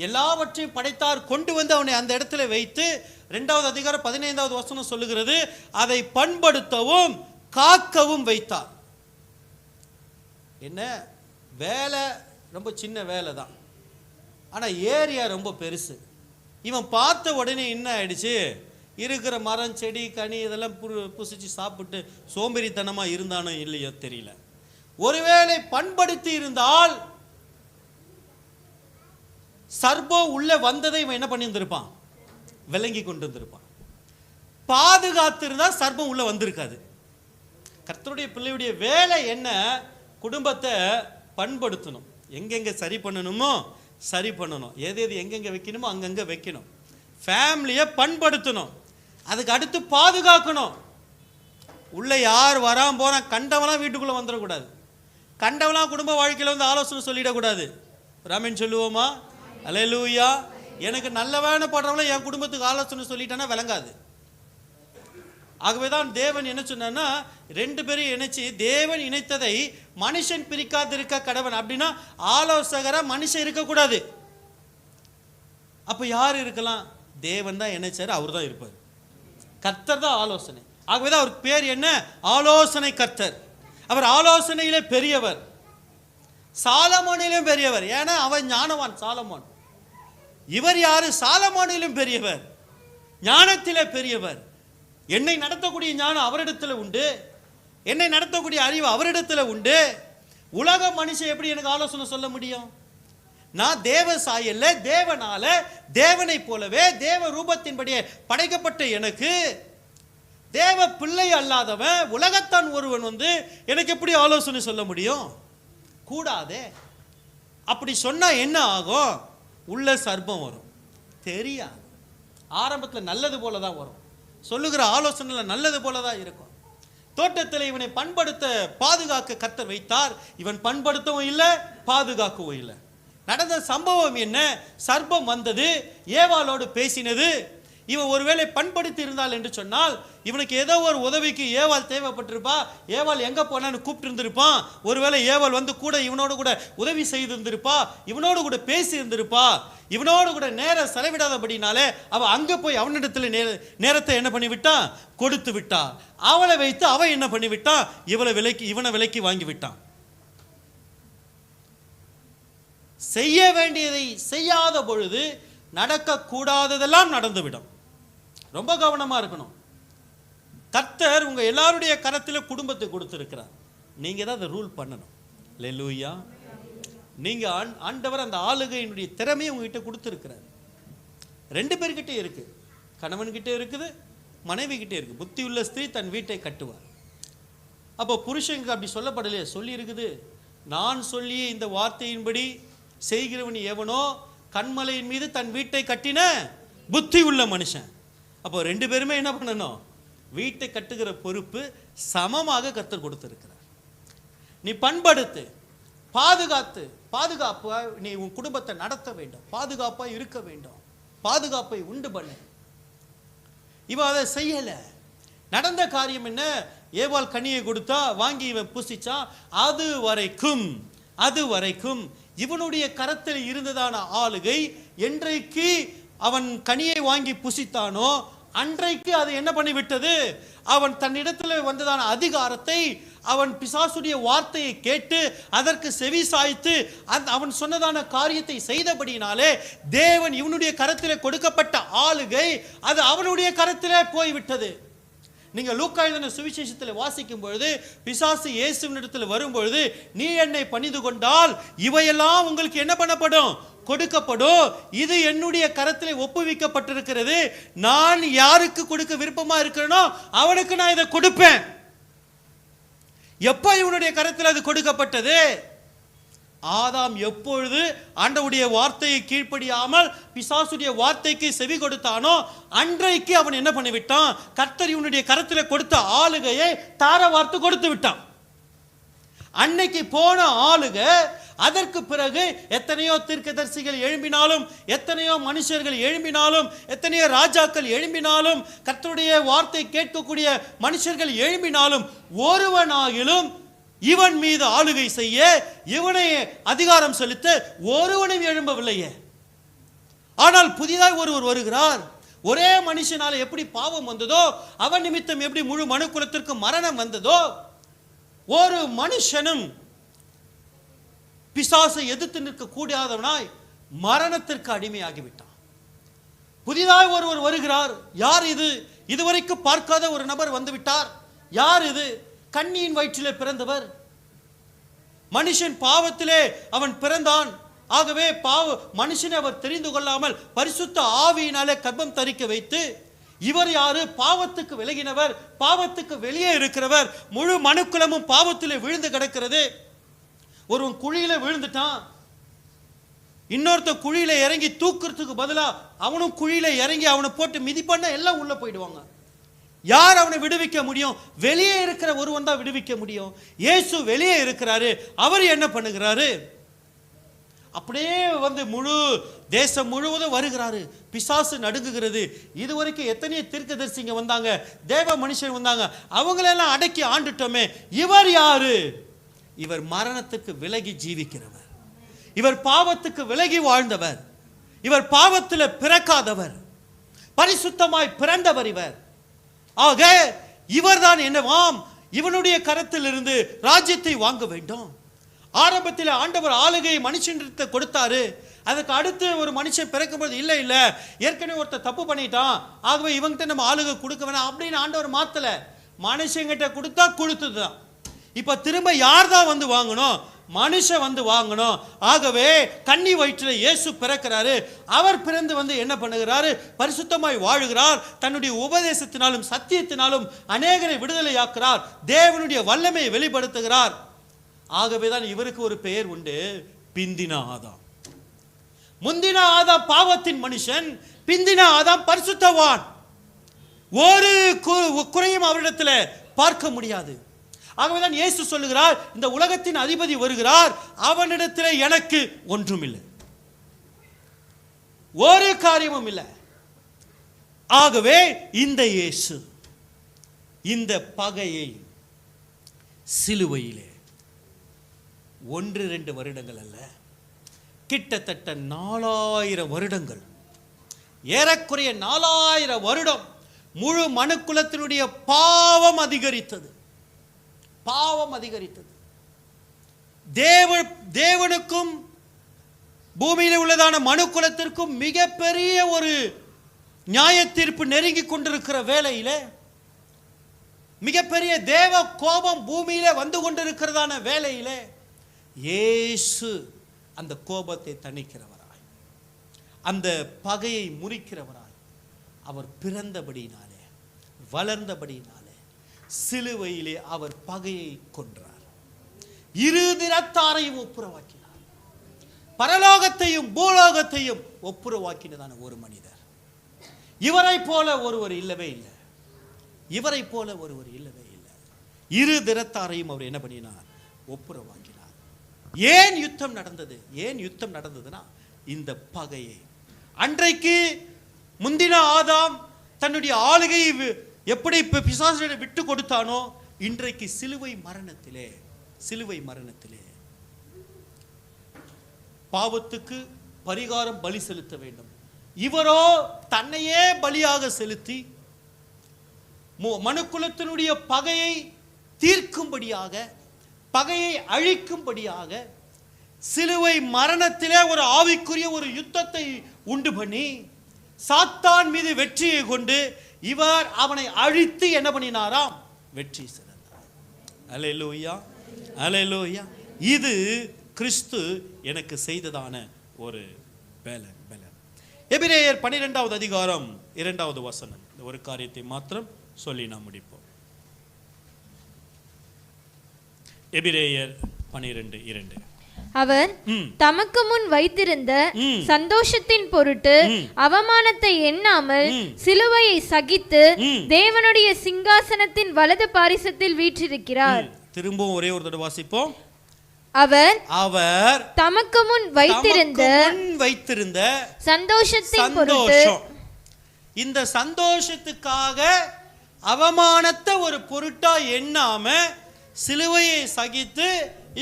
எல்லாவற்றையும் படைத்தார். கொண்டு வந்து அவனை அந்த இடத்துல வைத்து 2வது அதிகாரம் 15வது வசனம் சொல்லுகிறது, அதை பண்படுத்தவும் காக்கவும் வைத்தார். என்ன வேலை? ரொம்ப சின்ன வேலை தான், ஆனால் ஏரியா ரொம்ப பெருசு. இவன் பார்த்த உடனே என்ன ஆயிடுச்சு? இருக்கிற மரம், செடி, கனி இதெல்லாம் புசிச்சு சாப்பிட்டு சோம்பேறித்தனமாக இருந்தானோ இல்லையோ தெரியல. ஒருவேளை பண்படுத்தி இருந்தால் சர்பம் உள்ள வந்ததை இவன் என்ன பண்ணியிருந்திருப்பான்? விளங்கி கொண்டு வந்திருப்பான். பாதுகாத்து இருந்தால் சர்பம் உள்ள வந்திருக்காது. கர்த்தருடைய பிள்ளையுடைய வேலை என்ன? குடும்பத்தை பண்படுத்தணும். எங்கெங்க சரி பண்ணணுமோ சரி பண்ணணும். எது எது எங்கெங்க வைக்கணுமோ அங்கங்கே வைக்கணும். ஃபேமிலியை பண்படுத்தணும். அதுக்கு அடுத்து பாதுகாக்கணும். உள்ள யார் வராம போனா கண்டவெல்லாம் வீட்டுக்குள்ளே வந்துடக்கூடாது. கண்டவெல்லாம் குடும்ப வாழ்க்கையில் வந்து ஆலோசனை சொல்லிடக்கூடாது. ராமன் சொல்லுவோமா? அல்லேலூயா. எனக்கு நல்லவன படுறவங்கள என் குடும்பத்துக்கு ஆலோசனை சொல்லிட்டேன்னா விளங்காது. ஆகவே தான் தேவன் என்ன சொன்னா, 2 பேரும் இணைச்சு தேவன் இணைத்ததை மனுஷன் பிரிக்காதிருக்க கடவன். அப்படின்னா ஆலோசகரா மனுஷன் இருக்கக்கூடாது. அப்ப யார் இருக்கலாம்? தேவன் தான் இணைச்சாரு, அவர் தான் இருப்பார். கர்த்தர் தான் ஆலோசனை. ஆகவே தான் அவருக்கு பேர் என்ன? ஆலோசனை கர்த்தர். அவர் ஆலோசனையிலே பெரியவர், சாலமோனிலும் பெரியவர். ஏன்னா அவன் ஞானவான் சாலமோன். இவர் யாரு? சாலமோனிலும் பெரியவர், ஞானத்திலே பெரியவர். என்னை நடத்தக்கூடிய ஞானம் அவரிடத்துல உண்டு, என்னை நடத்தக்கூடிய அறிவு அவரிடத்துல உண்டு. உலக மனுஷன் எப்படி எனக்கு ஆலோசனை சொல்ல முடியும்? நான் தேவ சாயல்ல தேவனால தேவனை போலவே தேவ ரூபத்தின்படியே படைக்கப்பட்ட எனக்கு தேவ பிள்ளை அல்லாதவன் உலகத்தான் ஒருவன் வந்து எனக்கு எப்படி ஆலோசனை சொல்ல முடியும்? கூடாதே. அப்படி சொன்னா என்ன ஆகும்? உள்ள சர்ப்பம் வரும். தெரியாது. ஆரம்பத்தில் நல்லது போல தான் வரும். சொல்லுகிற ஆலோசனை நல்லது போல தான் இருக்கும். தோட்டத்தில் இவனை பண்படுத்த பாதுகாக்க கர்த்தர் வைத்தார். இவன் பண்படுத்தவும் இல்லை, பாதுகாக்கவும் இல்லை. நடந்த சம்பவம் என்ன? சர்ப்பம் வந்தது, ஏவாளோடு பேசினது. இவன் ஒருவேளை பண்படுத்தி இருந்தால் என்று சொன்னால் இவனுக்கு ஏதோ ஒரு உதவிக்கு ஏவாள் தேவைப்பட்டிருப்பா. ஏவாள் எங்க போனான்னு கூப்பிட்டு இருந்திருப்பான். ஒருவேளை ஏவாள் வந்து கூட இவனோடு கூட உதவி செய்திருந்திருப்பா, இவனோடு கூட பேசி இருந்திருப்பா. இவனோடு கூட நேரம் செலவிடாதபடினாலே அவன் அங்க போய் அவனிடத்துல நேரத்தை என்ன பண்ணி விட்டான்? கொடுத்து விட்டான். அவளை வைத்து அவன் என்ன பண்ணி விட்டான்? இவனை விலைக்கு வாங்கி விட்டான். செய்ய வேண்டியதை செய்யாத பொழுது நடக்கக்கூடாததெல்லாம் நடந்துவிடும். ரொம்ப கவனமா இருக்கணும். கர்த்தர் உங்க எல்லாருடைய கரத்தில் குடும்பத்தை கொடுத்திருக்கிறார். நீங்க தான் அதை ரூல் பண்ணணும். அல்லேலூயா. நீங்க ஆண்டவர் அந்த ஆளுகையினுடைய திறமையை உங்ககிட்ட கொடுத்திருக்கிறார். 2 பேர்கிட்ட இருக்கு. கணவன்கிட்ட இருக்குது, மனைவி கிட்டே இருக்கு. புத்தியுள்ள ஸ்திரீ தன் வீட்டை கட்டுவார். அப்போ புருஷனுக்கு அப்படி சொல்லப்படலையே, சொல்லி இருக்குது, நான் சொல்லிய இந்த வார்த்தையின்படி செய்கிறவன் எவனோ கண்மலையின் மீது தன் வீட்டை கட்டின புத்தி உள்ள மனுஷன். அப்போ ரெண்டு பேருமே என்ன பண்ணணும்? வீட்டை கட்டுகிற பொறுப்பு சமமாக கர்த்தர் கொடுத்திருக்கிறார். நீ பண்படுத்து, பாதுகாப்பு, நீ உன் குடும்பத்தை நடத்த வேண்டும், பாதுகாப்பா இருக்க வேண்டும், பாதுகாப்பை உண்டு பண்ணு. இவன் அதை செய்யல. நடந்த காரியம் என்ன? ஏவாள் கனியை கொடுத்தா, வாங்கி இவன் புசிச்சான். அது வரைக்கும் இவனுடைய கரத்தில் இருந்ததான ஆளுகை என்றைக்கு அவன் கனியை வாங்கி புசித்தானோ அன்றைக்கு அது என்ன பண்ணிவிட்டது? அவன் தன்னிடத்தில் வந்ததான அதிகாரத்தை, அவன் பிசாசுடைய வார்த்தையை கேட்டு அதற்கு செவி சாய்த்து அவன் சொன்னதான காரியத்தை செய்தபடியினாலே தேவன் இவனுடைய கரத்தில் கொடுக்கப்பட்ட ஆளுகை அது அவனுடைய கரத்திலே போய்விட்டது. நீங்க லூக்கா எழுதின சுவிசேஷத்தில் வாசிக்கும் பொழுது, பிசாசு இயேசுவினிடத்தில் வரும்பொழுது, நீ என்னை பணிந்து கொண்டால் இவையெல்லாம் உங்களுக்கு என்ன பண்ணப்படும்? கொடுக்கப்படும். இது என்னுடைய கரத்திலே ஒப்புவிக்கப்பட்டிருக்கிறது. நான் யாருக்கு கொடுக்க விருப்பமா இருக்கிறேனோ அவனுக்கு நான் இதை கொடுப்பேன். எப்ப இவனுடைய கரத்தில் அது கொடுக்கப்பட்டது? ஆதாம் எப்பொழுது ஆண்டவருடைய வார்த்தையை கீழ்ப்படியாமல் பிசாசுடைய வார்த்தைக்கு செவி கொடுத்தானோ அன்றைக்கு அவன் என்ன பண்ணிவிட்டான்? கர்த்தர் இவனுடைய கரத்தில் கொடுத்த ஆளுகையை தார வார்த்து கொடுத்து விட்டான். அன்னைக்கு போன ஆளுக. அதற்கு பிறகு எத்தனையோ தீர்க்கதரிசிகள் எழும்பினாலும், எத்தனையோ மனுஷர்கள் எழும்பினாலும், எத்தனையோ ராஜாக்கள் எழும்பினாலும், கர்த்தருடைய வார்த்தை கேட்கக்கூடிய மனுஷர்கள் எழும்பினாலும், ஒருவனாகிலும் இவன் மீது ஆளுகை செய்ய, இவனை அதிகாரம் செலுத்த ஒருவனும் எழும்பவில்லையே. ஆனால் புதிதாக ஒருவர் வருகிறார். ஒரே மனுஷனால எப்படி பாவம் வந்ததோ, அவன் நிமித்தம் எப்படி முழு மனுக்குலத்திற்கு மரணம் வந்ததோ, ஒரு மனுஷனும் பிசாசை எதிர்த்து நிற்க கூடாதவனாய் மரணத்திற்கு அடிமையாகிவிட்டான். புதிதாக ஒருவர் வருகிறார். யார் இது? இதுவரைக்கும் பார்க்காத ஒரு நபர் வந்துவிட்டார். யார் இது? கன்னியின் வயிற்றிலே பிறந்தவர். மனுஷன் பாவத்திலே அவன் பிறந்தான். ஆகவே மனுஷனை அவர் தெரிந்து கொள்ளாமல் பரிசுத்த ஆவியினாலே கர்ப்பம் தரிக்க வைத்து, இவர் யாரு? பாவத்துக்கு விலகினவர், பாவத்துக்கு வெளியே இருக்கிறவர். முழு மனுக்குலமும் பாவத்திலே விழுந்து கிடக்கிறது. ஒருவன் குழியில விழுந்துட்டான், இன்னொருத்த குழியில இறங்கி தூக்குறதுக்கு பதிலா அவனும் குழியில இறங்கி அவனை போட்டு மிதிப்பண்ண எல்லாம் உள்ள போயிடுவாங்க. யார் அவனை விடுவிக்க முடியும்? வெளியே இருக்கிற ஒருவன் தான் விடுவிக்க முடியும். இயேசு வெளியே இருக்கிறாரு. அவர் என்ன பண்ணுகிறாரு? அப்படியே வந்து முழு தேசம் முழுவதும் வருகிறாரு. பிசாசு நடுங்குகிறது. இதுவரைக்கும் எத்தனையோ தீர்க்கதரிசிங்க வந்தாங்க, தேவ மனுஷன் வந்தாங்க, அவங்களெல்லாம் அடக்கி ஆண்டுட்டோமே. இவர் யாரு? இவர் மரணத்துக்கு விலகி ஜீவிக்கிறவர். இவர் பாவத்துக்கு விலகி வாழ்ந்தவர். இவர் பாவத்தில் பிறக்காதவர், பரிசுத்தமாய் பிறந்தவர் இவர். ஆக இவர்தான் என்னவாம்? இவனுடைய கரத்தில் இருந்து ராஜ்யத்தை வாங்க வேண்டும். ஆரம்பத்தில் ஆண்டவர் ஆளுகையை மனுஷன்கிட்ட கொடுத்தாரு. அதுக்கு அடுத்து ஒரு மனுஷன் பிறக்கும்போது இல்ல ஏற்கனவே ஒருத்தர் தப்பு பண்ணிட்டான், ஆகவே இவங்கிட்ட நம்ம ஆளுகை கொடுக்க வேணாம் அப்படின்னு ஆண்டவர் மாத்தல. மனுஷங்கிட்ட கொடுத்தா கொடுத்ததுதான். இப்ப திரும்ப யார் தான் வந்து வாங்கணும்? மனுஷன் வந்து வாங்கணும். ஆகவே கன்னி வயிற்றில் இயேசு பிறக்கிறாரு. அவர் பிறந்து வந்து என்ன பண்ணுகிறாரு? பரிசுத்தமாய் வாழுகிறார். தன்னுடைய உபதேசத்தினாலும் சத்தியத்தினாலும் அநேகரை விடுதலையாக்குறார். தேவனுடைய வல்லமையை வெளிப்படுத்துகிறார். ஆகவேதான் இவருக்கு ஒரு பெயர் உண்டு, பிந்தின ஆதாம். முந்தின ஆதாம் பாவத்தின் மனுஷன், பிந்தின ஆதாம் பரிசுத்தவான். ஒரு குறையும் அவரிடத்தில் பார்க்க முடியாது. ஆகவேதான் இயேசு சொல்லுகிறார், இந்த உலகத்தின் அதிபதி வருகிறார், அவனிடத்தில் எனக்கு ஒன்றுமில்லை, ஒரு காரியமும் இல்லை. ஆகவே இந்த இயேசு இந்த பகையை சிலுவையிலே 1-2 வருடங்கள் அல்ல, கிட்டத்தட்ட 4000 வருடங்கள், ஏறக்குறைய 4000 வருடம் முழு மனுக்குலத்தினுடைய பாவம் அதிகரித்தது. பாவம் அதிகரித்தது. தேவனுக்கும் பூமியில் உள்ளதான மனுக்குலத்திற்கும் மிகப்பெரிய ஒரு நியாய தீர்ப்பு நெருங்கி கொண்டிருக்கிற வேளையில, மிகப்பெரிய தேவ கோபம் பூமியில வந்து கொண்டிருக்கிறதான வேளையில, இயேசு அந்த கோபத்தை தணிக்கிறவராய், அந்த பகையை முறிக்கிறவராய் அவர் பிறந்தபடியினாலே வளர்ந்தபடியினாலே சிலுவையிலே அவர் பகையை கொன்றார். இரு திறத்தாரையும் ஒப்புரவாக்கினார். பரலோகத்தையும் பூலோகத்தையும் ஒப்புரவாக்கினதான ஒரு மனிதர். இவரை போல ஒருவர் இல்லவே இல்லை. இவரை போல ஒருவர் இல்லவே இல்லை. இரு திறத்தாரையும் அவர் என்ன பண்ணினார்? ஒப்புரவாக்கினார். ஏன் யுத்தம் நடந்தது? ஏன் யுத்தம் நடந்ததுன்னா இந்த பகையை. அன்றைக்கு முந்தின ஆதாம் தன்னுடைய ஆளுகையை எப்படி பிசாசுகளை விட்டு கொடுத்தானோ, இன்றைக்கு சிலுவை மரணத்திலே பாவத்துக்கு பரிகாரம் பலி செலுத்த வேண்டும். இவரோ தன்னையே பலியாக செலுத்தி மனுக்குலத்தினுடைய பகையை தீர்க்கும்படியாக, பகையை அழிக்கும்படியாக சிலுவை மரணத்திலே ஒரு ஆவிக்குரிய ஒரு யுத்தத்தை உண்டு பண்ணி சாத்தான் மீது வெற்றியை கொண்டு இவர் அவனை அழித்து என்ன பண்ணினாராம்? வெற்றி சிறந்தார். அல்லேலூயா, அல்லேலூயா. இது கிறிஸ்து எனக்கு செய்ததான ஒரு பலன். எபிரேயர் 12வது அதிகாரம் 2வது வசனம். இந்த ஒரு காரியத்தை மாத்திரம் சொல்லி நாம் முடிப்போம். எபிரேயர் 12:2.
அவர் தமக்கு முன் வைத்திருந்த சந்தோஷத்தின் பொருட்டு அவமானத்தை எண்ணாமல் சிலுவையை சகித்து தேவனுடைய சிங்காசனத்தின் வலது பாரிசத்தில் வீற்றிருக்கிறார்.
திரும்பவும் ஒரே ஒரு தடவை வாசிப்போம்.
அவர் தமக்கு முன் வைத்திருந்த சந்தோஷத்தின் பொருட்டு,
இந்த சந்தோஷத்துக்காக அவமானத்தை ஒரு பொருட்டா எண்ணாம சிலுவையை சகித்து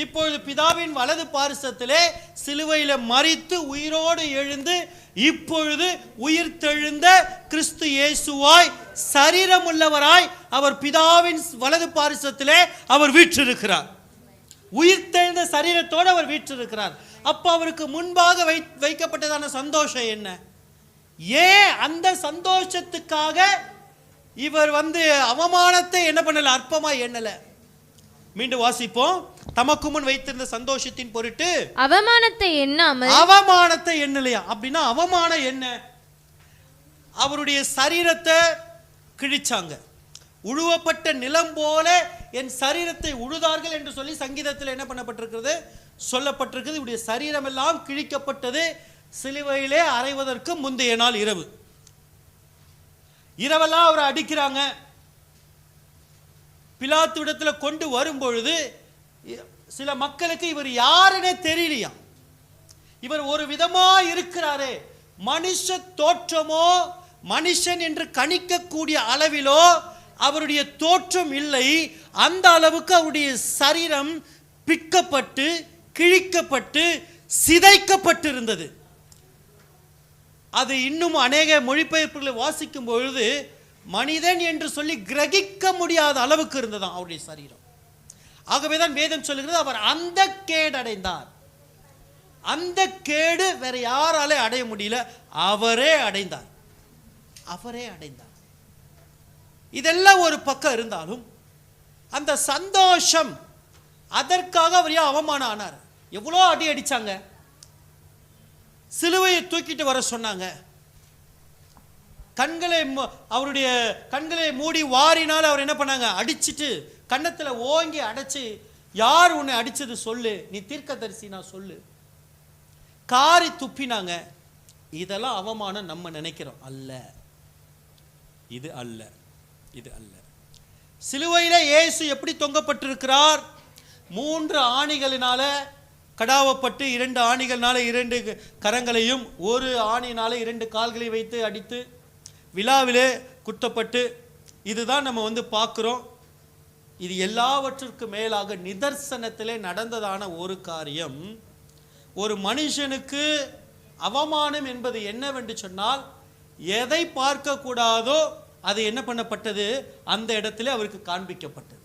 இப்பொழுது பிதாவின் வலது பாரிசத்திலே சிலுவையில மரித்து உயிரோடு எழுந்து இப்பொழுது உயிர்த்தெழுந்த கிறிஸ்து இயேசுவாய் சரீரமுள்ளவராய் அவர் பிதாவின் வலது பாரிசத்திலே அவர் வீற்றிருக்கிறார். உயிர்த்தெழுந்த சரீரத்தோடு அவர் வீற்றிருக்கிறார். அப்ப அவருக்கு முன்பாக வைக்கப்பட்டதான சந்தோஷம் என்ன? ஏன் அந்த சந்தோஷத்துக்காக இவர் அவமானத்தை என்ன பண்ணல? அற்பமா எண்ணல. மீண்டும் வாசிப்போம். தமக்கு முன் வைத்திருந்த சந்தோஷத்தின் பொருட்டு
அவமானத்தை
எண்ணலையா? அப்படின்னா அவமானம் என்ன? அவருடைய சரீரத்தை கிழிச்சாங்க. உழுவப்பட்ட நிலம் போல என் சரீரத்தை உழுதார்கள் என்று சொல்லி சங்கீதத்தில் என்ன பண்ணப்பட்டிருக்கிறது? சொல்லப்பட்டிருக்கிறது. இவருடைய சரீரம் எல்லாம் கிழிக்கப்பட்டது சிலுவையிலே அறைவதற்கு முந்தைய நாள் இரவெல்லாம் அவரை அடிக்கிறாங்க. பிலாத்து இடத்துல கொண்டு வரும் பொழுது சில மக்களுக்கு இவர் யாருன்னே தெரியலையா. இவர் ஒரு விதமா இருக்கிறாரே, மனுஷ தோற்றமோ மனுஷன் என்று கணிக்கக்கூடிய அளவிலோ அவருடைய தோற்றம் இல்லை. அந்த அளவுக்கு அவருடைய சரீரம் பிக்கப்பட்டு கிழிக்கப்பட்டு சிதைக்கப்பட்டிருந்தது. அது இன்னும் அநேக மொழிபெயர்ப்புகளை வாசிக்கும் பொழுது மனிதன் என்று சொல்லி கிரகிக்க முடியாத அளவுக்கு இருந்ததாம் அவருடைய சரீரம். ஆகவேதான் வேதம் சொல்லுகிறது அவர் அந்த கேடு அடைந்தார். அந்த கேடு வேற யாராலே அடைய முடியல, அவரே அடைந்தார். இதெல்லாம் ஒரு பக்கம் இருந்தாலும் அந்த சந்தோஷம், அதற்காக அவர் ஏன் அவமானம் ஆனார்? எவ்வளோ அடி அடிச்சாங்க, சிலுவையை தூக்கிட்டு வர சொன்னாங்க, அவருடைய கண்களை மூடி வாரினால் அவர் என்ன பண்ணாங்க? அடிச்சிட்டு கன்னத்துல ஓங்கி அடைச்சு, யார் உன்னை அடிச்சது சொல்லு, நீ தீர்க்கதரிசி நான் சொல்லு, காரி துப்பினாங்க. இதெல்லாம் அவமானம் நம்ம நினைக்கிறோம். அல்ல, இது அல்ல. சிலுவையில இயேசு எப்படி தொங்கப்பட்டிருக்கிறார்? 3 ஆணிகளினால கடாவப்பட்டு, 2 ஆணிகளினால 2 கரங்களையும் 1 ஆணினால 2 கால்களை வைத்து அடித்து விழாவிலே குத்தப்பட்டு, இதுதான் நம்ம பார்க்கிறோம். இது எல்லாவற்றிற்கு மேலாக நிதர்சனத்திலே நடந்ததான ஒரு காரியம். ஒரு மனுஷனுக்கு அவமானம் என்பது என்னவென்று சொன்னால், எதை பார்க்க கூடாதோ அது என்ன பண்ணப்பட்டது? அந்த இடத்திலே அவருக்கு காண்பிக்கப்பட்டது.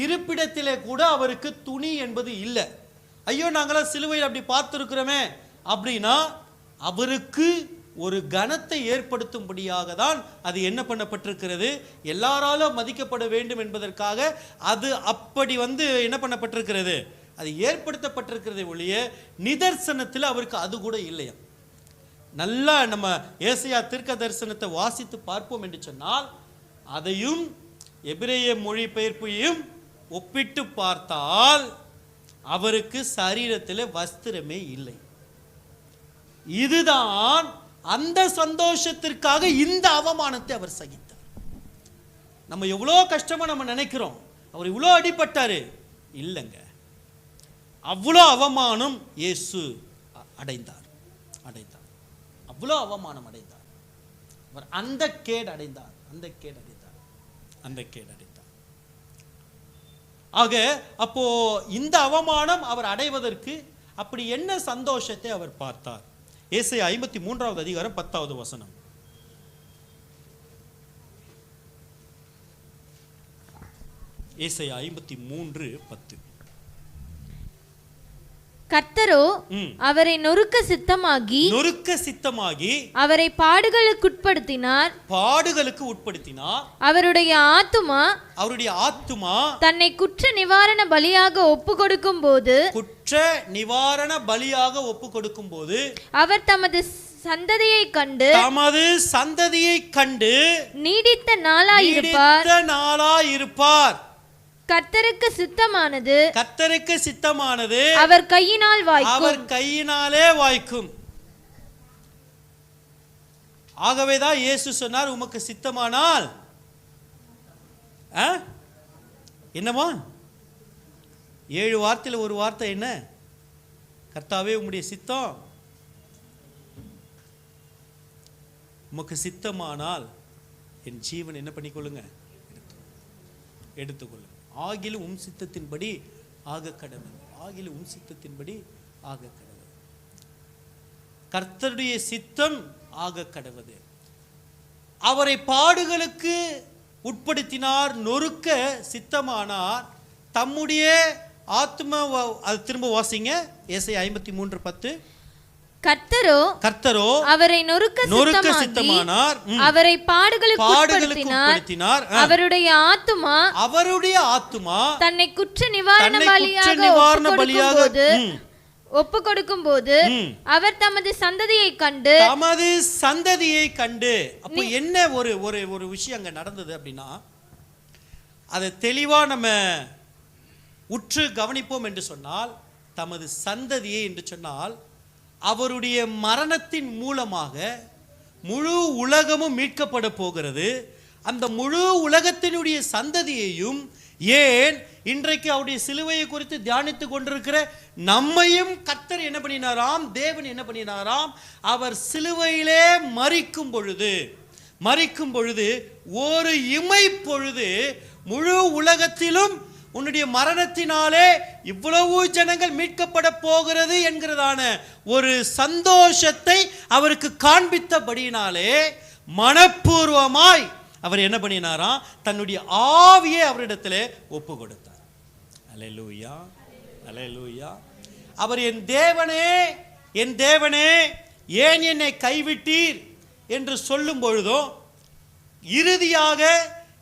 இருப்பிடத்திலே கூட அவருக்கு துணி என்பது இல்லை. ஐயோ நாங்களாம் சிலுவையில் அப்படி பார்த்துருக்கிறோமே அப்படின்னா அவருக்கு ஒரு கனத்தை ஏற்படுத்தும்படியாக தான் அது என்ன பண்ணப்பட்டிருக்கிறது? எல்லாராலும் மதிக்கப்பட வேண்டும் என்பதற்காக அது அப்படி என்ன பண்ணப்பட்டிருக்கிறது? அது ஏற்படுத்தப்பட்டிருக்கிறதை ஒழிய நிதர்சனத்தில் அவருக்கு அது கூட இல்லையா. நல்லா நம்ம ஏசாயா தீர்க்க தரிசனத்தை வாசித்து பார்ப்போம் என்று சொன்னால், அதையும் எபிரேய மொழிபெயர்ப்பையும் ஒப்பிட்டு பார்த்தால் அவருக்கு சரீரத்தில் வஸ்திரமே இல்லை. இதுதான் அந்த சந்தோஷத்திற்காக இந்த அவமானத்தை அவர் சகித்தார். நம்ம எவ்வளோ கஷ்டமா நம்ம நினைக்கிறோம், அவர் இவ்வளோ அடிபட்டாரு, இல்லைங்க, அவ்வளோ அவமானம் இயேசு அடைந்தார். அவ்வளோ அவமானம் அடைந்தார். அவர் அந்த கேடு அடைந்தார். ஆக அப்போ இந்த அவமானம் அவர் அடைவதற்கு அப்படி என்ன சந்தோஷத்தை அவர் பார்த்தார்? ஏசாயா 53வது அதிகாரம் 10வது வசனம். ஏசாயா 53:10.
கர்த்தரோ அவரை நொறுக்க சித்தமாகி அவரை பாடுகளுக்கு உட்படுத்தினார். அவருடைய ஆத்துமா தன்னை குற்ற நிவாரண பலியாக ஒப்பு கொடுக்கும் போது அவர் தமது சந்ததியை கண்டு நீடித்த நாளாயிருப்பார். கர்த்தருக்கு சித்தமானது அவர் கையினாலே வாய்க்கும்.
ஆகவேதான் இயேசு சொன்னார், உமக்கு சித்தமானால் என்னமா 7 வார்த்தையில் ஒரு வார்த்தை என்ன? கர்த்தாவே உம்முடைய சித்தம், உமக்கு சித்தமானால் என் ஜீவன் என்ன பண்ணிக்கொள்ளுங்க, எடுத்துக்கொள்ளுங்க. ஆகிலும் உம் சித்தத்தின்படி ஆக கடவுள். கர்த்தருடைய சித்தம் ஆக கடவுள். அவரை பாடுகளுக்கு உட்படுத்தினார், நொறுக்க சித்தமானார். தம்முடைய ஆத்மா, அது திரும்ப வாசிங்க, ஏசாயா 53:10.
கர்த்தரோ அவரை நொறுக்க சித்தமானார், அவரை பாடுகளுக்கு உட்படுத்தினார். அவருடைய ஆத்துமா தன்னை குற்ற நிவாரண பலியாக ஒப்பு கொடுக்கும் போது அவர் தமது சந்ததியை கண்டு.
அப்போ என்ன ஒரு விஷயம் அங்க நடந்தது அப்படின்னா, அதை தெளிவா நம்ம உற்று கவனிப்போம் என்று சொன்னால், தமது சந்ததியை என்று சொன்னால் அவருடைய மரணத்தின் மூலமாக முழு உலகமும் மீட்கப்பட போகிறது. அந்த முழு உலகத்தினுடைய சந்ததியையும், ஏன் இன்றைக்கு அவருடைய சிலுவையை குறித்து தியானித்து கொண்டிருக்கிற நம்மையும் கர்த்தர் என்ன பண்ணினாராம், தேவன் என்ன பண்ணினாராம், அவர் சிலுவையிலே மரிக்கும் பொழுது ஒரு இமை பொழுது முழு உலகத்திலும் உன்னுடைய மரணத்தினாலே இவ்வளவு ஜனங்கள் மீட்கப்பட போகிறது என்கிறதான ஒரு சந்தோஷத்தை அவருக்கு காண்பித்தபடியினாலே மனப்பூர்வமாய் அவர் என்ன பண்ணினாராம், தன்னுடைய ஆவியை அவரிடத்திலே ஒப்பு கொடுத்தார். அல்லேலூயா, அல்லேலூயா. அவர் என் தேவனே ஏன் என்னை கைவிட்டீர் என்று சொல்லும் பொழுதோ, இறுதியாக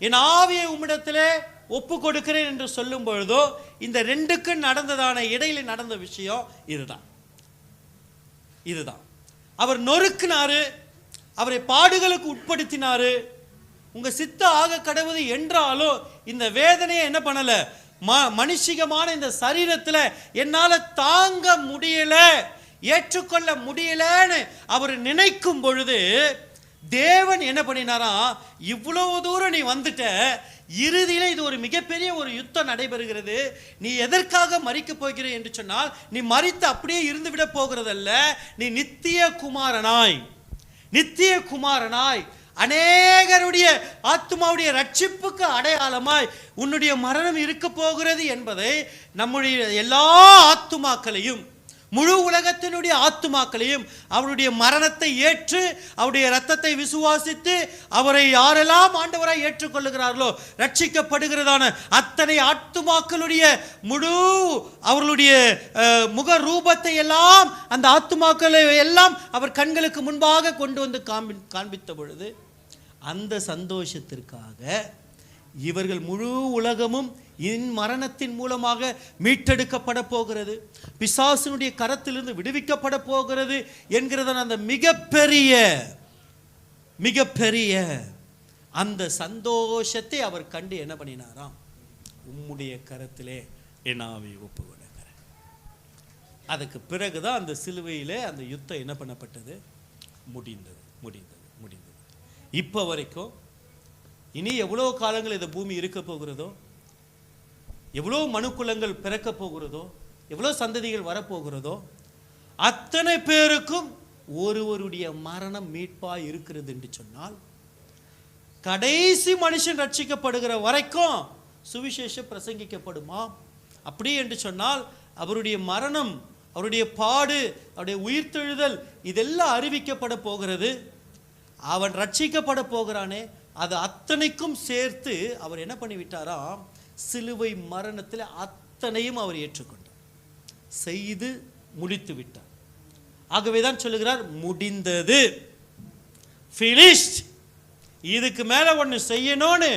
என் ஆவியை உம்மிடத்திலே ஒப்பு கொடுக்கிறேன் என்று சொல்லும் பொழுதோ, இந்த ரெண்டுக்கும் நடந்ததான இடையில நடந்த விஷயம் இதுதான். அவர் நொறுக்கினாரு, அவரை பாடுகளுக்கு உட்படுத்தினாரு. உங்க சித்த ஆக கடவுது என்றாலும் இந்த வேதனையை என்ன பண்ணல, மனுஷிகமான இந்த சரீரத்துல என்னால தாங்க முடியல, ஏற்றுக்கொள்ள முடியலன்னு அவர் நினைக்கும் பொழுது தேவன் என்ன பண்ணினாரா, இவ்வளவு தூரம் நீ வந்துட்ட, இறுதியில இது ஒரு மிகப்பெரிய ஒரு யுத்தம் நடைபெறுகிறது. நீ எதற்காக மரிக்க போகிற என்று சொன்னால், நீ மரித்து அப்படியே இருந்து விட போகிறதல்ல, நீ நித்திய குமாரனாய் அநேகருடைய ஆத்மாவுடைய ரட்சிப்புக்கு அடையாளமாய் உன்னுடைய மரணம் இருக்க போகிறது என்பதை நம்முடைய எல்லா ஆத்துமாக்களையும், முழு உலகத்தினுடைய ஆத்துமாக்களையும் அவருடைய மரணத்தை ஏற்று அவருடைய இரத்தத்தை விசுவாசித்து அவரை யாரெல்லாம் ஆண்டவராய் ஏற்றுக்கொள்ளுகிறார்களோ ரட்சிக்கப்படுகிறதான அத்தனை ஆத்துமாக்களுடைய முழு அவர்களுடைய முக ரூபத்தை எல்லாம், அந்த ஆத்துமாக்களை எல்லாம் அவர் கண்களுக்கு முன்பாக கொண்டு வந்து காண்பித்த பொழுது, அந்த சந்தோஷத்திற்காக இவர்கள் முழு உலகமும் என் மரணத்தின் மூலமாக மீட்டெடுக்கப்பட போகிறது, பிசாசினுடைய கரத்திலிருந்து விடுவிக்கப்பட போகிறது என்கிறத அந்த மிகப்பெரிய அந்த சந்தோஷத்தை அவர் கண்டு என்ன பண்ணினாராம், உம்முடைய கரத்திலே என் ஆவியை ஒப்பு கொடுக்கிறேன். அதுக்கு பிறகுதான் அந்த சிலுவையிலே அந்த யுத்தம் என்ன பண்ணப்பட்டது, முடிந்தது. இப்போ வரைக்கும் இனி எவ்வளோ காலங்கள் இந்த பூமி இருக்க போகிறதோ, எவ்வளோ மனுக்குலங்கள் பிறக்க போகிறதோ, எவ்வளோ சந்ததிகள் வரப்போகிறதோ, அத்தனை பேருக்கும் ஒருவருடைய மரணம் மீட்பா இருக்கிறது என்று சொன்னால், கடைசி மனுஷன் ரட்சிக்கப்படுகிற வரைக்கும் சுவிசேஷம் பிரசங்கிக்கப்படுமா? அப்படி என்று சொன்னால் அவருடைய மரணம், அவருடைய பாடு, அவருடைய உயிர்த்தெழுதல் இதெல்லாம் அறிவிக்கப்பட போகிறது. அவன் ரட்சிக்கப்பட போகிறானே, அது அத்தனைக்கும் சேர்த்து அவர் என்ன பண்ணிவிட்டாராம், சிலுவை மரணத்தில் அத்தனையும் அவர் ஏற்றுக்கொண்டார், செய்து முடித்து விட்டார். ஆகவேதான் சொல்லுகிறார், முடிந்தது, finished. இதுக்கு மேல ஒன்று செய்யணும்னு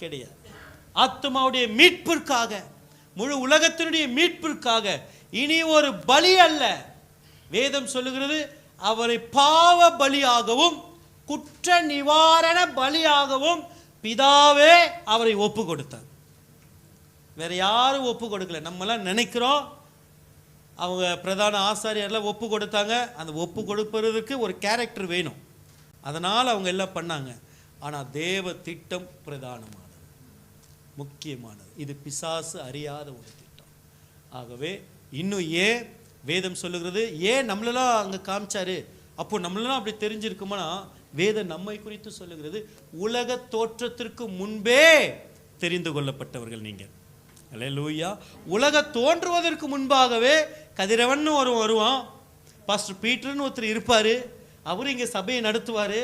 கிடையாது. ஆத்துமாவுடைய மீட்பிற்காக, முழு உலகத்தினுடைய மீட்பிற்காக இனி ஒரு பலி அல்ல. வேதம் சொல்லுகிறது, அவரை பாவ பலியாகவும் குற்ற நிவாரண பலியாகவும் பிதாவே அவரை ஒப்பு கொடுத்தார். வேற யாரும் ஒப்பு கொடுக்கல. நம்மளாம் நினைக்கிறோம் அவங்க பிரதான ஆசாரியர்லாம் ஒப்பு கொடுத்தாங்க. அந்த ஒப்பு கொடுப்பதற்கு ஒரு கேரக்டர் வேணும், அதனால் அவங்க எல்லாம் பண்ணாங்க. ஆனால் தேவ திட்டம் பிரதானமானது, முக்கியமானது. இது பிசாசு அறியாத ஒரு திட்டம். ஆகவே இன்னும் ஏன் வேதம் சொல்லுகிறது, ஏன் நம்மளெல்லாம் அங்கே காமிச்சாரு, அப்போ நம்மளெல்லாம் அப்படி தெரிஞ்சிருக்குமானா, வேதம் நம்மை குறித்து சொல்லுகிறது, உலக தோற்றத்திற்கு முன்பே தெரிந்து கொள்ளப்பட்டவர்கள் நீங்கள். அல்லேலூயா. உலக தோன்றுவதற்கு முன்பாகவே கதிரவன் வருவான், பாஸ்டர் பீட்டர்னு ஒருத்தர் இருப்பார், அவர் இங்கே சபையை நடத்துவார்.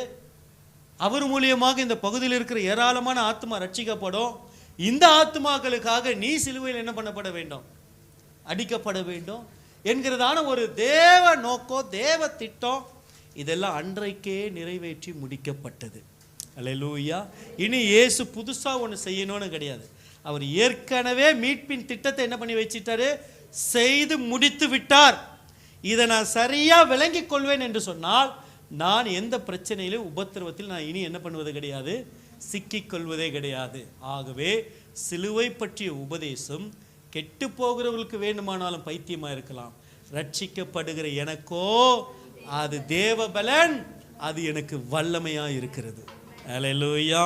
அவர் மூலியமாக இந்த பகுதியில் இருக்கிற ஏராளமான ஆத்மா ரட்சிக்கப்படும். இந்த ஆத்மாக்களுக்காக நீ சிலுவையில் என்ன பண்ணப்பட வேண்டும், அடிக்கப்பட வேண்டும் என்கிறதான ஒரு தேவ நோக்கம், தேவ திட்டம், இதெல்லாம் அன்றைக்கே நிறைவேற்றி முடிக்கப்பட்டது. அல்லேலூயா. இனி இயேசு புதுசா ஒன்று செய்யணும்னு கிடையாது. அவர் ஏற்கனவே மீட்பின் திட்டத்தை என்ன பண்ணி வச்சிட்டாரு, செய்து முடித்து விட்டார். இதை நான் சரியா விளங்கிக் கொள்வேன் என்று சொன்னால், நான் எந்த பிரச்சனையிலும் உபத்திரவத்தில் நான் இனி என்ன பண்ணுவது கிடையாது, சிக்கிக் கொள்வதே கிடையாது. ஆகவே சிலுவை பற்றிய உபதேசம் கெட்டு போகிறவர்களுக்கு வேண்டுமானாலும் பைத்தியமா இருக்கலாம், ரட்சிக்கப்படுகிற எனக்கோ அது தேவ பலன், அது எனக்கு வல்லமையா இருக்கிறது. அல்லேலூயா.